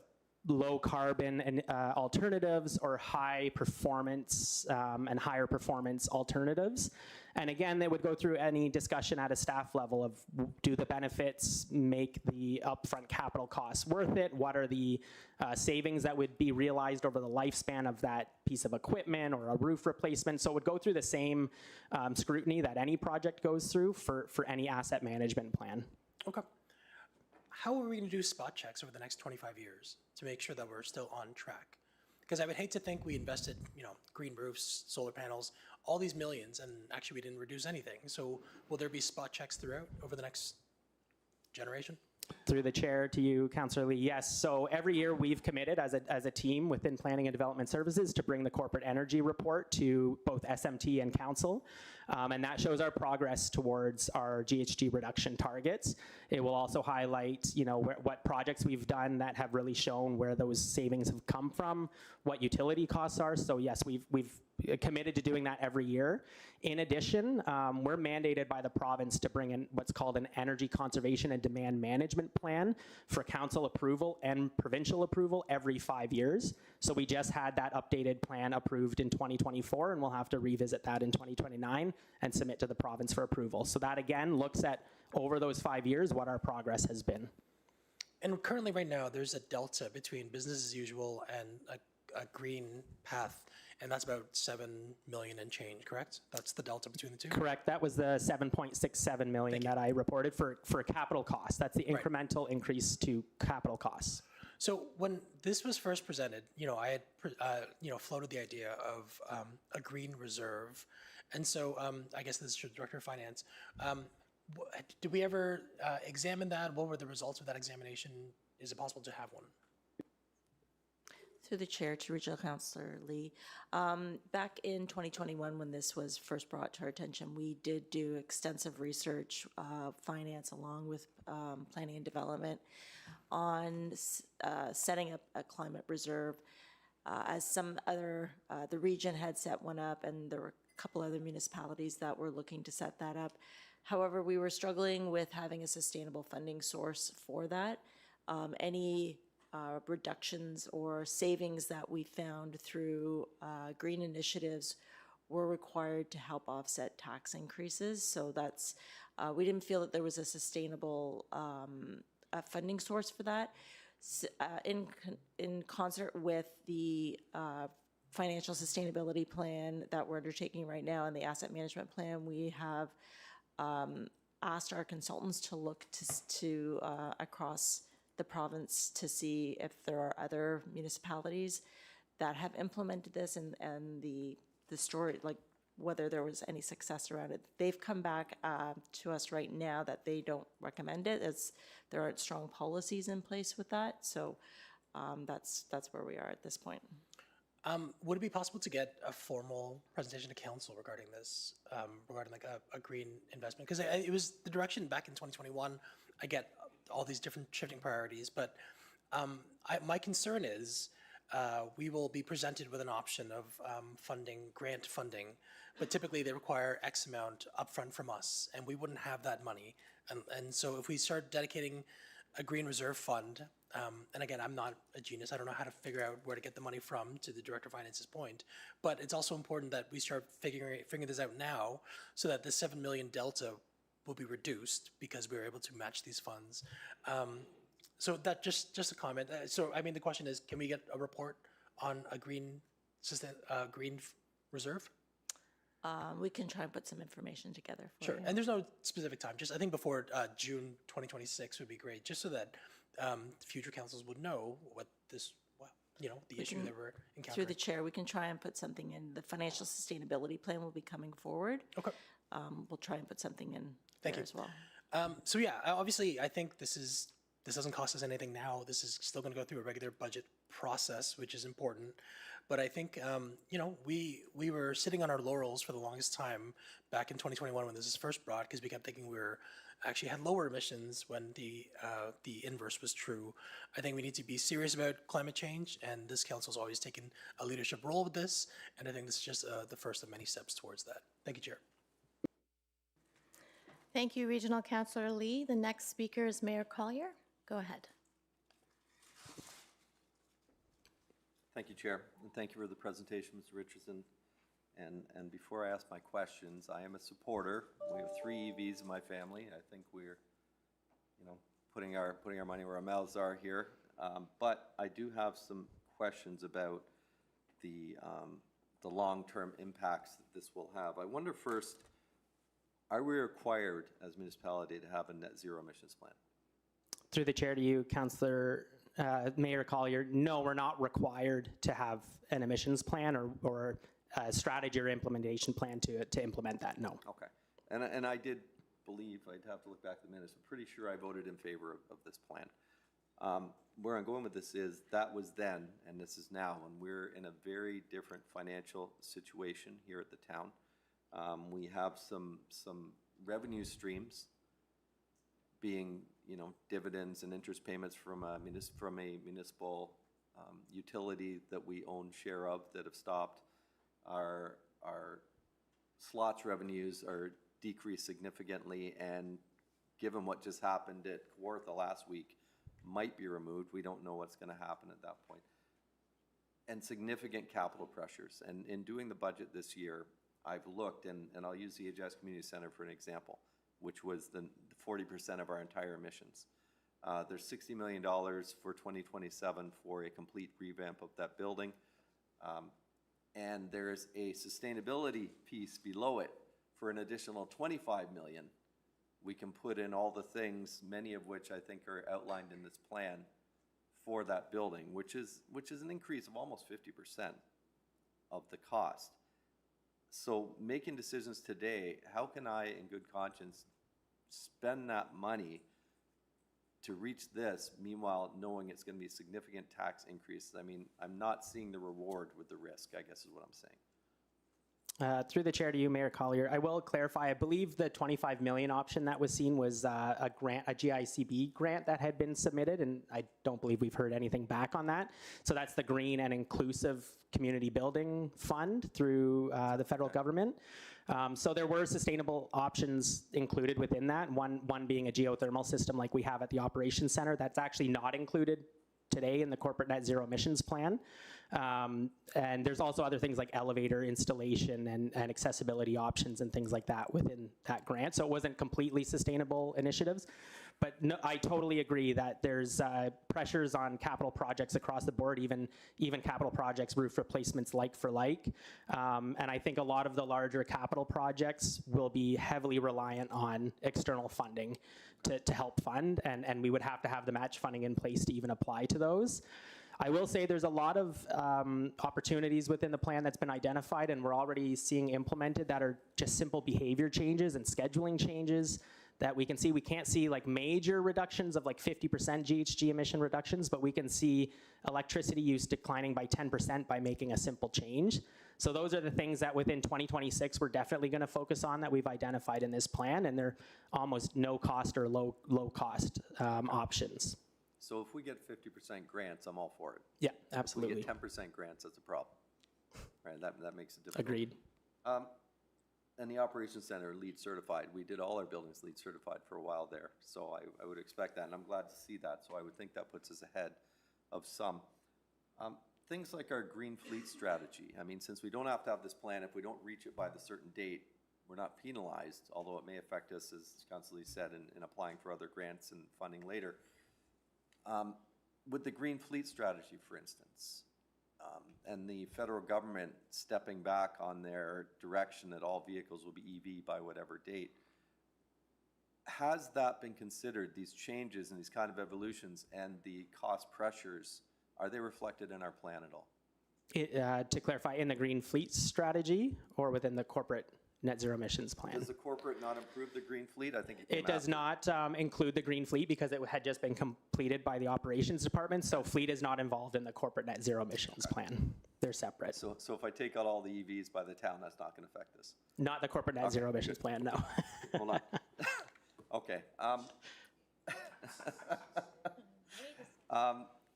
low carbon and alternatives or high performance and higher performance alternatives. And again, they would go through any discussion at a staff level of do the benefits make the upfront capital costs worth it? What are the savings that would be realized over the lifespan of that piece of equipment or a roof replacement? So it would go through the same scrutiny that any project goes through for any asset management plan. Okay. How are we going to do spot checks over the next 25 years to make sure that we're still on track? Because I would hate to think we invested, green roofs, solar panels, all these millions, and actually we didn't reduce anything. So will there be spot checks throughout over the next generation? Through the chair to you, Councillor Lee. Yes, so every year we've committed as a team within Planning and Development Services to bring the corporate energy report to both SMT and Council. And that shows our progress towards our GHG reduction targets. It will also highlight, what projects we've done that have really shown where those savings have come from, what utility costs are. So yes, we've committed to doing that every year. In addition, we're mandated by the province to bring in what's called an energy conservation and demand management plan for council approval and provincial approval every 5 years. So we just had that updated plan approved in 2024, and we'll have to revisit that in 2029 and submit to the province for approval. So that again looks at over those 5 years what our progress has been. And currently right now, there's a delta between business as usual and a green path, and that's about 7 million and change, correct? That's the delta between the two? Correct. That was the 7.67 million that I reported for capital costs. That's the incremental increase to capital costs. So when this was first presented, I had, floated the idea of a green reserve. And so I guess this is the Director of Finance. Did we ever examine that? What were the results of that examination? Is it possible to have one? Through the chair to Regional Councillor Lee. Back in 2021, when this was first brought to our attention, we did do extensive research, finance along with planning and development on setting up a climate reserve. As some other, the region had set one up, and there were a couple other municipalities that were looking to set that up. However, we were struggling with having a sustainable funding source for that. Any reductions or savings that we found through green initiatives were required to help offset tax increases. So that's, we didn't feel that there was a sustainable funding source for that. In concert with the financial sustainability plan that we're undertaking right now and the asset management plan, we have asked our consultants to look to across the province to see if there are other municipalities that have implemented this and the story, like whether there was any success around it. They've come back to us right now that they don't recommend it, as there aren't strong policies in place with that. So that's where we are at this point. Would it be possible to get a formal presentation to council regarding this, regarding like a green investment? Because it was the direction back in 2021. I get all these different shifting priorities, but my concern is we will be presented with an option of grant funding, but typically they require X amount upfront from us, and we wouldn't have that money. And so if we start dedicating a green reserve fund, and again, I'm not a genius, I don't know how to figure out where to get the money from, to the Director of Finance's point, but it's also important that we start figuring this out now so that the 7 million delta will be reduced because we were able to match these funds. So that just a comment. So I mean, the question is, can we get a report on a green reserve? We can try and put some information together for Sure, you. and there's no specific time. Just I think before June 2026 would be great, just so that future councils would know what this, the issue that we're encountering. Through the chair, we can try and put something in. The financial sustainability plan will be coming forward. Okay. We'll try and put something in Thank there you. as well. So yeah, obviously, I think this doesn't cost us anything now. This is still going to go through a regular budget process, which is important. But I think, we were sitting on our laurels for the longest time back in 2021 when this was first brought, because we kept thinking we were actually had lower emissions when the inverse was true. I think we need to be serious about climate change, and this council's always taken a leadership role with this, and I think this is just the first of many steps towards that. Thank you, Chair. Thank you, Regional Councillor Lee. The next speaker is Mayor Collier. Go ahead. Thank you, Chair, and thank you for the presentation, Mr. Richardson. And before I ask my questions, I am a supporter. We have 3 EVs in my family. I think we're, putting our money where our mouths are here. But I do have some questions about the long-term impacts that this will have. I wonder first, are we required as a municipality to have a net zero emissions plan? Through the chair to you, Councillor Mayor Collier, no, we're not required to have an emissions plan or a strategy or implementation plan to implement that, no. Okay. And I did believe, I'd have to look back at the minutes, I'm pretty sure I voted in favor of this plan. Where I'm going with this is, that was then, and this is now, and we're in a very different financial situation here at the town. We have some revenue streams being, dividends and interest payments from a municipal utility that we own share of that have stopped. Our slots revenues are decreased significantly, and given what just happened at Kawartha last week, might be removed. We don't know what's going to happen at that point. And significant capital pressures. And in doing the budget this year, I've looked, and I'll use the Ajax Community Center for an example, which was the 40% of our entire emissions. There's $60 million for 2027 for a complete revamp of that building. And there's a sustainability piece below it for an additional $25 million. We can put in all the things, many of which I think are outlined in this plan for that building, which is an increase of almost 50% of the cost. So making decisions today, how can I, in good conscience, spend that money to reach this, meanwhile knowing it's going to be a significant tax increase? I mean, I'm not seeing the reward with the risk, I guess is what I'm saying. Through the chair to you, Mayor Collier, I will clarify, I believe the 25 million option that was seen was a GICB grant that had been submitted, and I don't believe we've heard anything back on that. So that's the Green and Inclusive Community Building Fund through the federal government. So there were sustainable options included within that, one being a geothermal system like we have at the Operations Center. That's actually not included today in the corporate net zero emissions plan. And there's also other things like elevator installation and accessibility options and things like that within that grant. So it wasn't completely sustainable initiatives. But no, I totally agree that there's pressures on capital projects across the board, even capital projects, roof replacements like for like. And I think a lot of the larger capital projects will be heavily reliant on external funding to help fund, and we would have to have the match funding in place to even apply to those. I will say there's a lot of opportunities within the plan that's been identified and we're already seeing implemented that are just simple behavior changes and scheduling changes that we can see. We can't see like major reductions of like 50% GHG emission reductions, but we can see electricity use declining by 10% by making a simple change. So those are the things that within 2026 we're definitely going to focus on that we've identified in this plan, and they're almost no cost or low cost options. So if we get 50% grants, I'm all for it. Yeah, absolutely. If we get 10% grants, that's a problem. Right, that makes it difficult. Agreed. And the Operations Center LEED certified. We did all our buildings LEED certified for a while there. So I would expect that, and I'm glad to see that. So I would think that puts us ahead of some. Things like our green fleet strategy. I mean, since we don't have to have this plan, if we don't reach it by the certain date, we're not penalized, although it may affect us, as Councilor Lee said, in applying for other grants and funding later. With the green fleet strategy, for instance, and the federal government stepping back on their direction that all vehicles will be EV by whatever date, has that been considered, these changes and these kind of evolutions and the cost pressures, are they reflected in our plan at all? To clarify, in the green fleet strategy or within the corporate net zero emissions plan. Does the corporate not improve the green fleet? I think It does not include the green fleet because it had just been completed by the operations department, so fleet is not involved in the corporate net zero emissions plan. They're separate. So if I take out all the EVs by the town, that's not going to affect this? Not the corporate net zero emissions plan, no. Hold on. Okay.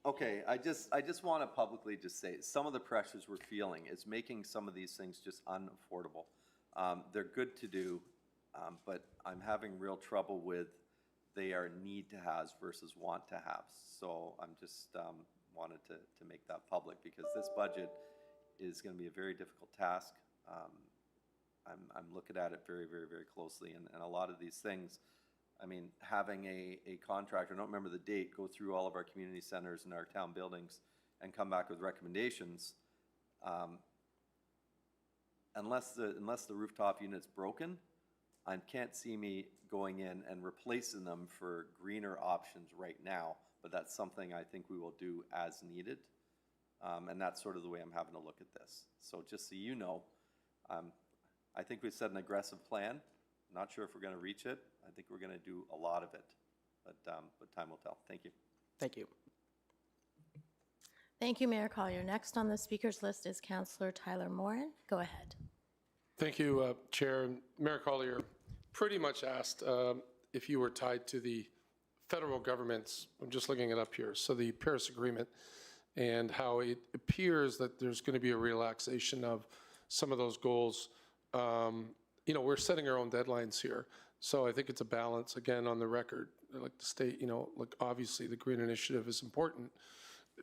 Okay, I just want to publicly just say, some of the pressures we're feeling is making some of these things just unaffordable. They're good to do, but I'm having real trouble with they are need to haves versus want to haves. So I'm just wanted to make that public because this budget is going to be a very difficult task. I'm looking at it very, very, very closely, and a lot of these things, I mean, having a contractor, I don't remember the date, go through all of our community centers and our town buildings and come back with recommendations, unless the rooftop unit's broken, I can't see me going in and replacing them for greener options right now, but that's something I think we will do as needed. And that's sort of the way I'm having to look at this. So just so you know, I think we've set an aggressive plan. Not sure if we're going to reach it. I think we're going to do a lot of it, but time will tell. Thank you. Thank you. Thank you, Mayor Collier. Next on the speakers list is Councillor Tyler Morin. Go ahead. Thank you, Chair. Mayor Collier pretty much asked if you were tied to the federal government's, I'm just looking it up here, so the Paris Agreement, and how it appears that there's going to be a relaxation of some of those goals. You know, we're setting our own deadlines here. So I think it's a balance, again, on the record. Like the state, you know, like obviously the Green Initiative is important,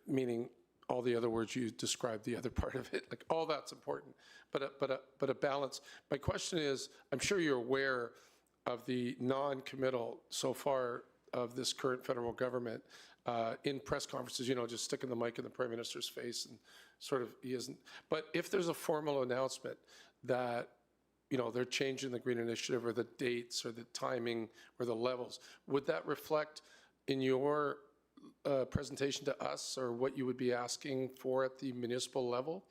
meaning all the other words you described, the other part of it, like all that's important, but a balance. My question is, I'm sure you're aware of the non-committal so far of this current federal government in press conferences, you know, just sticking the mic in the Prime Minister's face and sort of, he isn't. But if there's a formal announcement that, you know, they're changing the Green Initiative or the dates or the timing or the levels, would that reflect in your presentation to us or what you would be asking for at the municipal level?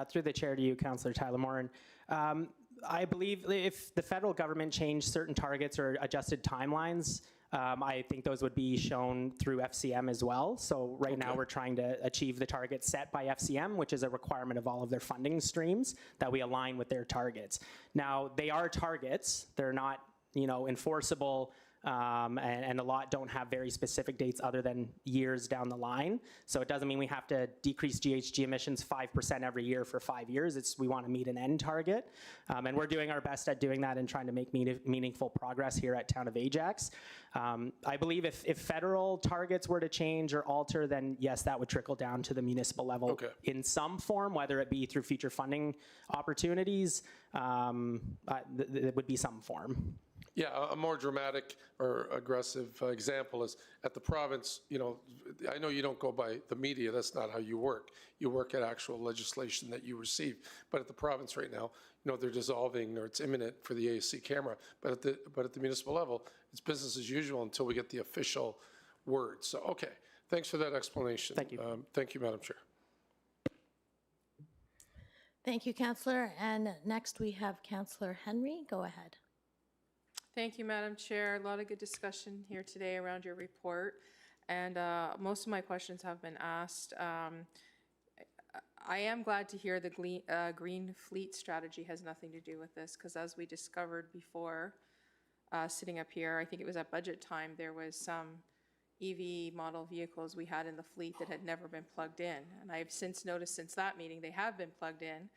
Through the chair to you, Councillor Tyler Morin. I believe if the federal government changed certain targets or adjusted timelines, I think those would be shown through FCM as well. So right now we're trying to achieve the target set by FCM, which is a requirement of all of their funding streams that we align with their targets. Now they are targets, they're not, you know, enforceable, and a lot don't have very specific dates other than years down the line. So it doesn't mean we have to decrease GHG emissions 5% every year for 5 years. We want to meet an end target. And we're doing our best at doing that and trying to make meaningful progress here at Town of Ajax. I believe if federal targets were to change or alter, then yes, that would trickle down to the municipal level in some form, whether it be through future funding opportunities, it would be some form. Yeah, a more dramatic or aggressive example is at the province, you know, I know you don't go by the media, that's not how you work. You work at actual legislation that you receive. But at the province right now, you know, they're dissolving or it's imminent for the ASC camera. But at the municipal level, it's business as usual until we get the official word. So, okay, thanks for that explanation. Thank you. Thank you, Madam Chair. Thank you, Councillor. And next we have Councillor Henry. Go ahead. Thank you, Madam Chair. A lot of good discussion here today around your report, and most of my questions have been asked. I am glad to hear the green fleet strategy has nothing to do with this, because as we discovered before, sitting up here, I think it was at budget time, there was some EV model vehicles we had in the fleet that had never been plugged in, and I've since noticed since that meeting they have been plugged in.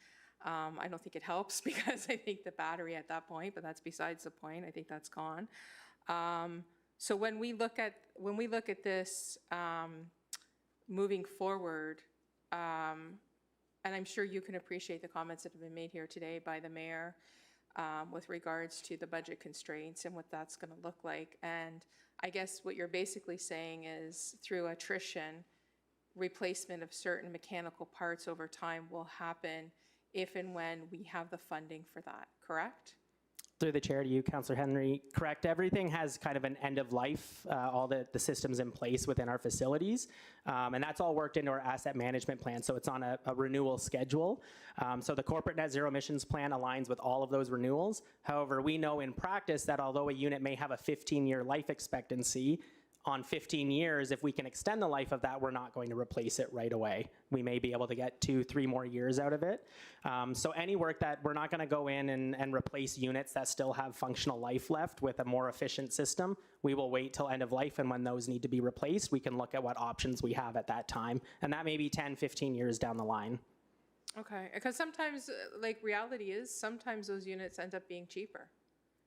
I don't think it helps because I think the battery at that point, but that's besides the point. I think that's gone. So when we look at this moving forward, and I'm sure you can appreciate the comments that have been made here today by the mayor with regards to the budget constraints and what that's going to look like. And I guess what you're basically saying is through attrition, replacement of certain mechanical parts over time will happen if and when we have the funding for that, correct? Through the chair to you, Councillor Henry, correct, everything has kind of an end of life, all the systems in place within our facilities. And that's all worked into our asset management plan, so it's on a renewal schedule. So the corporate net zero emissions plan aligns with all of those renewals. However, we know in practice that although a unit may have a 15-year life expectancy, on 15 years, if we can extend the life of that, we're not going to replace it right away. We may be able to get 2-3 more years out of it. So any work that we're not going to go in and replace units that still have functional life left with a more efficient system, we will wait till end of life, and when those need to be replaced, we can look at what options we have at that time. And that may be 10, 15 years down the line. Okay, because sometimes, like, reality is sometimes those units end up being cheaper.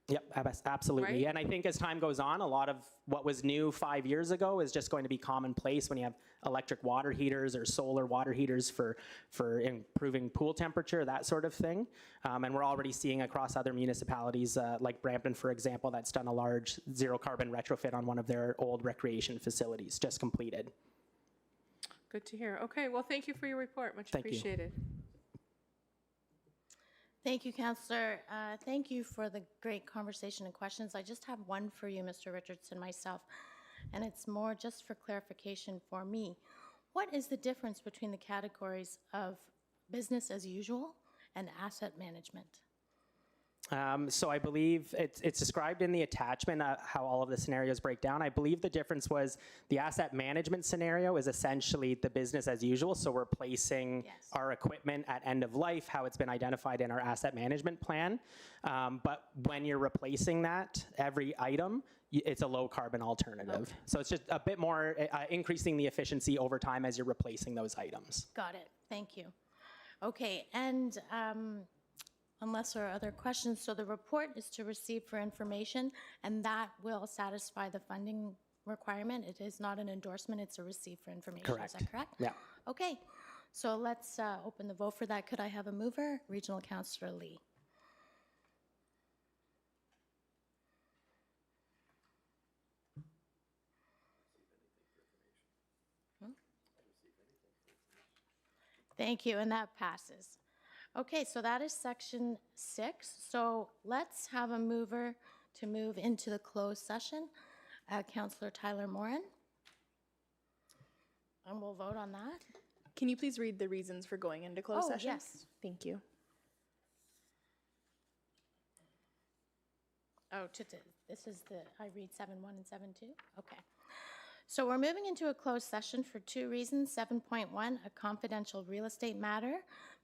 Yep, absolutely. Right? And I think as time goes on, a lot of what was new 5 years ago is just going to be commonplace when you have electric water heaters or solar water heaters for improving pool temperature, that sort of thing. And we're already seeing across other municipalities, like Brampton, for example, that's done a large zero carbon retrofit on one of their old recreation facilities, just completed. Good to hear. Okay, well, thank you for your report. Much Thank you. appreciated. Thank you, Councillor. Thank you for the great conversation and questions. I just have one for you, Mr. Richardson, myself, and it's more just for clarification for me. What is the difference between the categories of business as usual and asset management? So I believe it's described in the attachment how all of the scenarios break down. I believe the difference was the asset management scenario is essentially the business as usual. So we're placing our equipment at end of life, how it's been identified in our asset management plan. But when you're replacing that, every item, it's a low carbon alternative. Okay. So it's just a bit more increasing the efficiency over time as you're replacing those items. Got it. Thank you. Okay, and unless there are other questions, so the report is to receive for information, and that will satisfy the funding requirement. It is not an endorsement, it's a receive for information. Correct. Is that correct? Yeah. Okay, so let's open the vote for that. Could I have a mover? Regional Councillor Lee. Thank you, and that passes. Okay, so that is section 6. So let's have a mover to move into the closed session. Councillor Tyler Morin. And we'll vote on that. Can you please read the reasons for going into closed session? Yes. Thank you. Oh, this is I read 7.1 and 7.2? Okay. So we're moving into a closed session for 2 reasons. 7.1, a confidential real estate matter,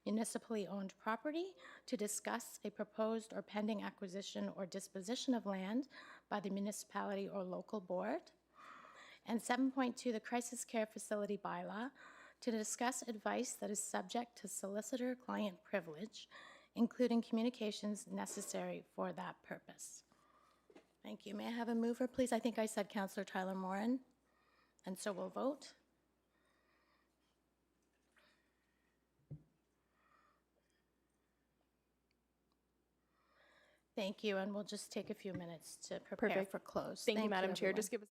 municipally owned property, to discuss a proposed or pending acquisition or disposition of land by the municipality or local board. And 7.2, the crisis care facility bylaw, to discuss advice that is subject to solicitor-client privilege, including communications necessary for that purpose. Thank you. May I have a mover, please? I think I said Councillor Tyler Morin. And so we'll vote. Thank you, and we'll just take a few minutes to prepare for close. Thank you, Madam Chair. everyone. Just give us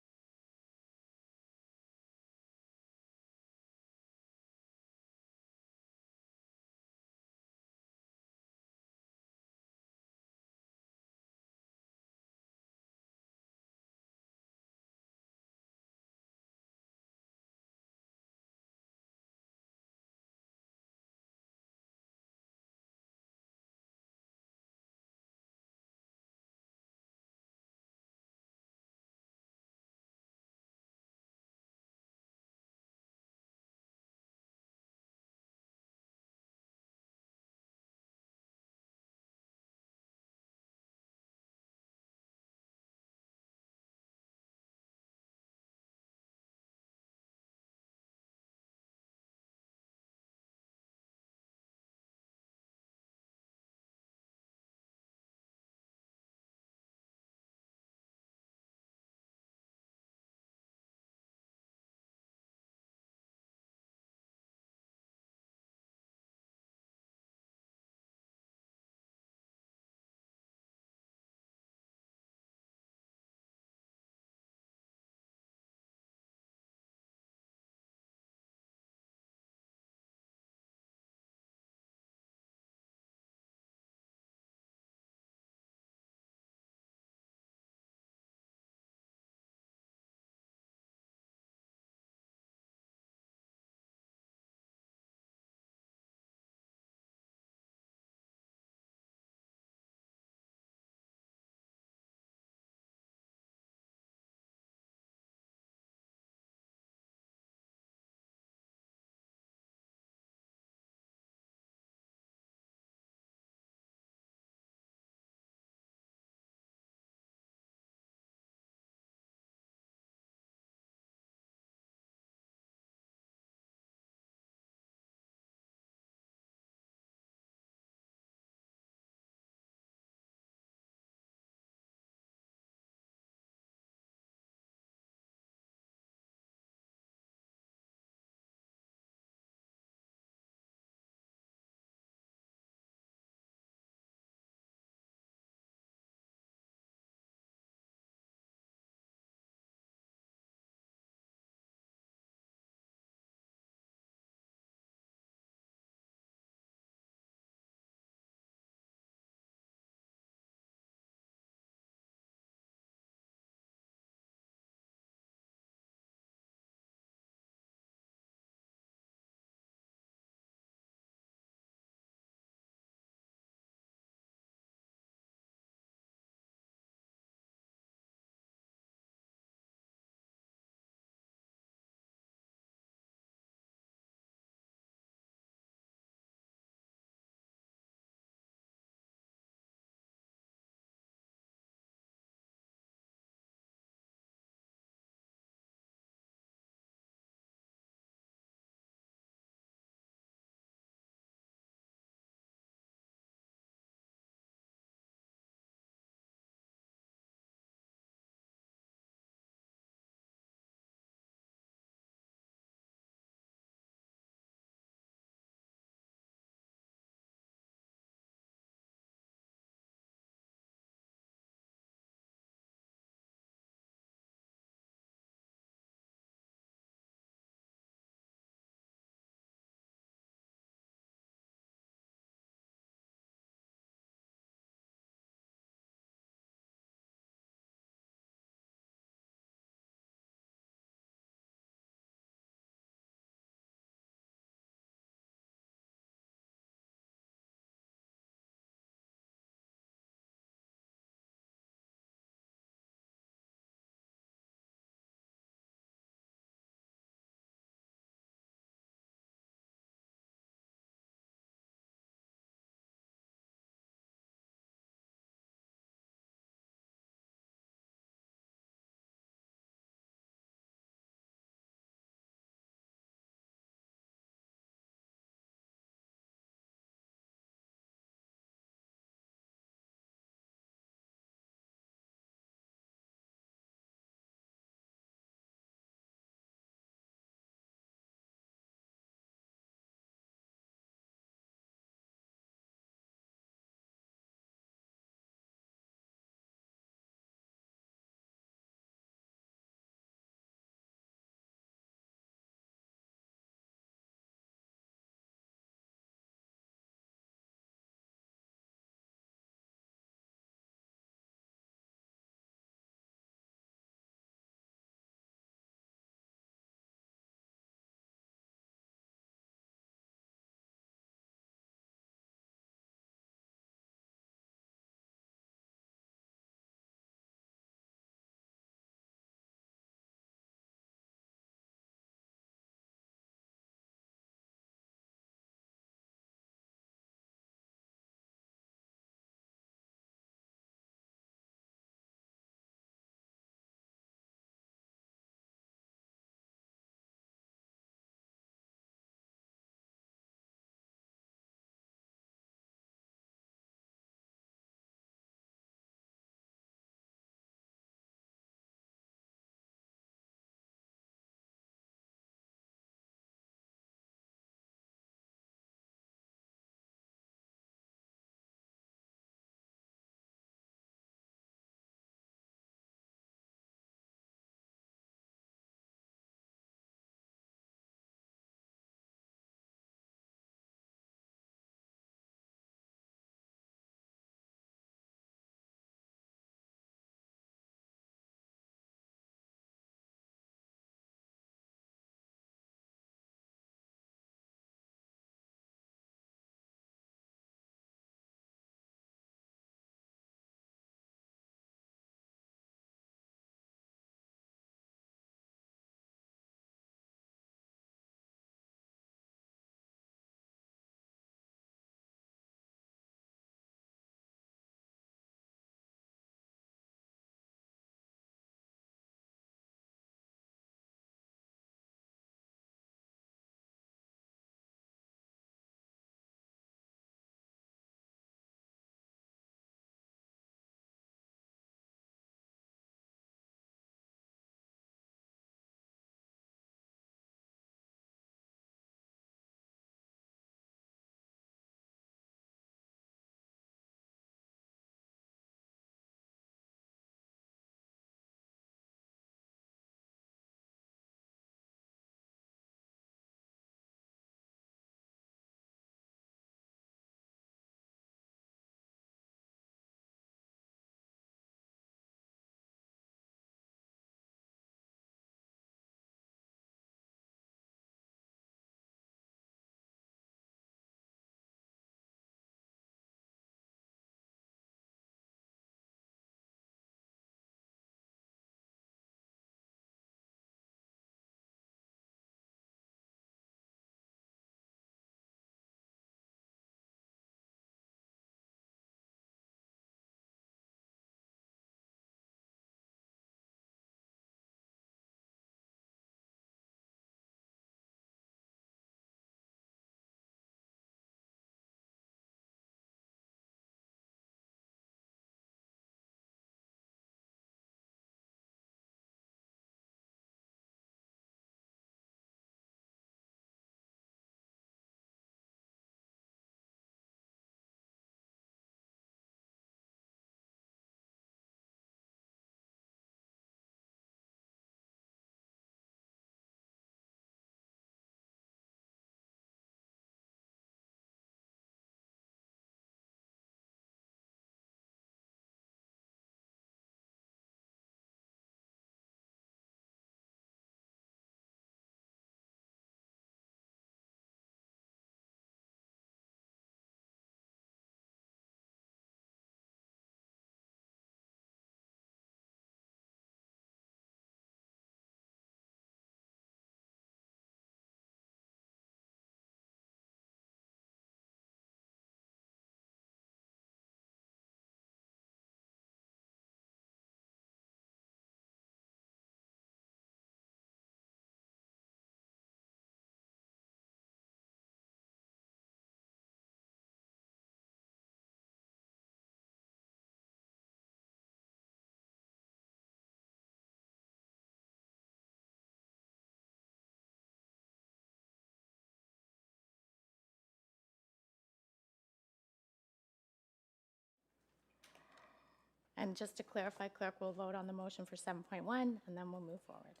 And just to clarify, clerk will vote on the motion for 7.1, and then we'll move forward.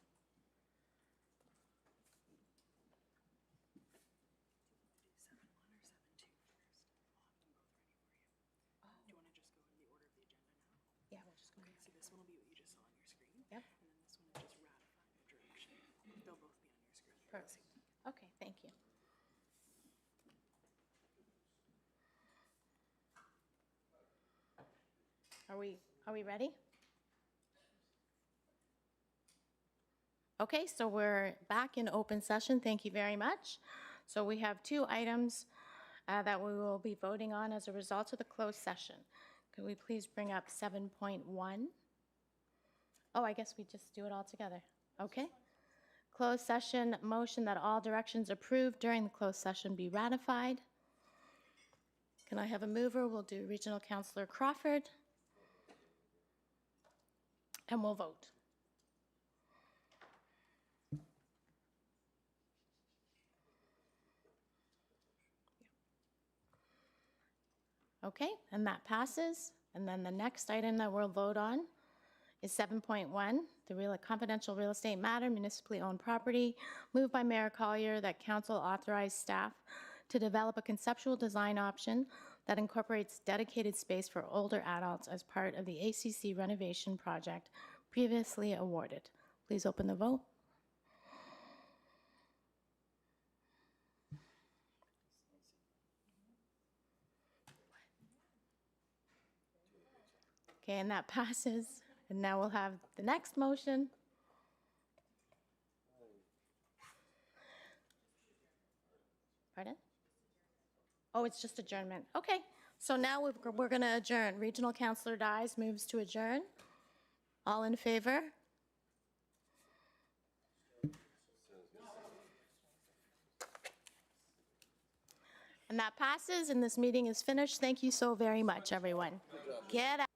Yeah, we'll just go. So this one will be what you just saw on your screen. Yep. And then this one is just ratifying the direction. They'll both be on your screen. Perfect. Okay, thank you. Are we ready? Okay, so we're back in open session. Thank you very much. So we have two items that we will be voting on as a result of the closed session. Could we please bring up 7.1? Oh, I guess we just do it all together. Okay. Closed session motion that all directions approved during the closed session be ratified. Can I have a mover? We'll do Regional Councillor Crawford. And we'll vote. Okay, and that passes. And then the next item that we'll vote on is 7.1, the confidential real estate matter, municipally owned property, moved by Mayor Collier that council authorize staff to develop a conceptual design option that incorporates dedicated space for older adults as part of the ACC renovation project previously awarded. Please open the vote. Okay, and that passes. And now we'll have the next motion. Pardon? Oh, it's just adjournment. Okay, so now we're going to adjourn. Regional Councillor Dyes moves to adjourn. All in favor? And that passes, and this meeting is finished. Thank you so very much, everyone. Get out.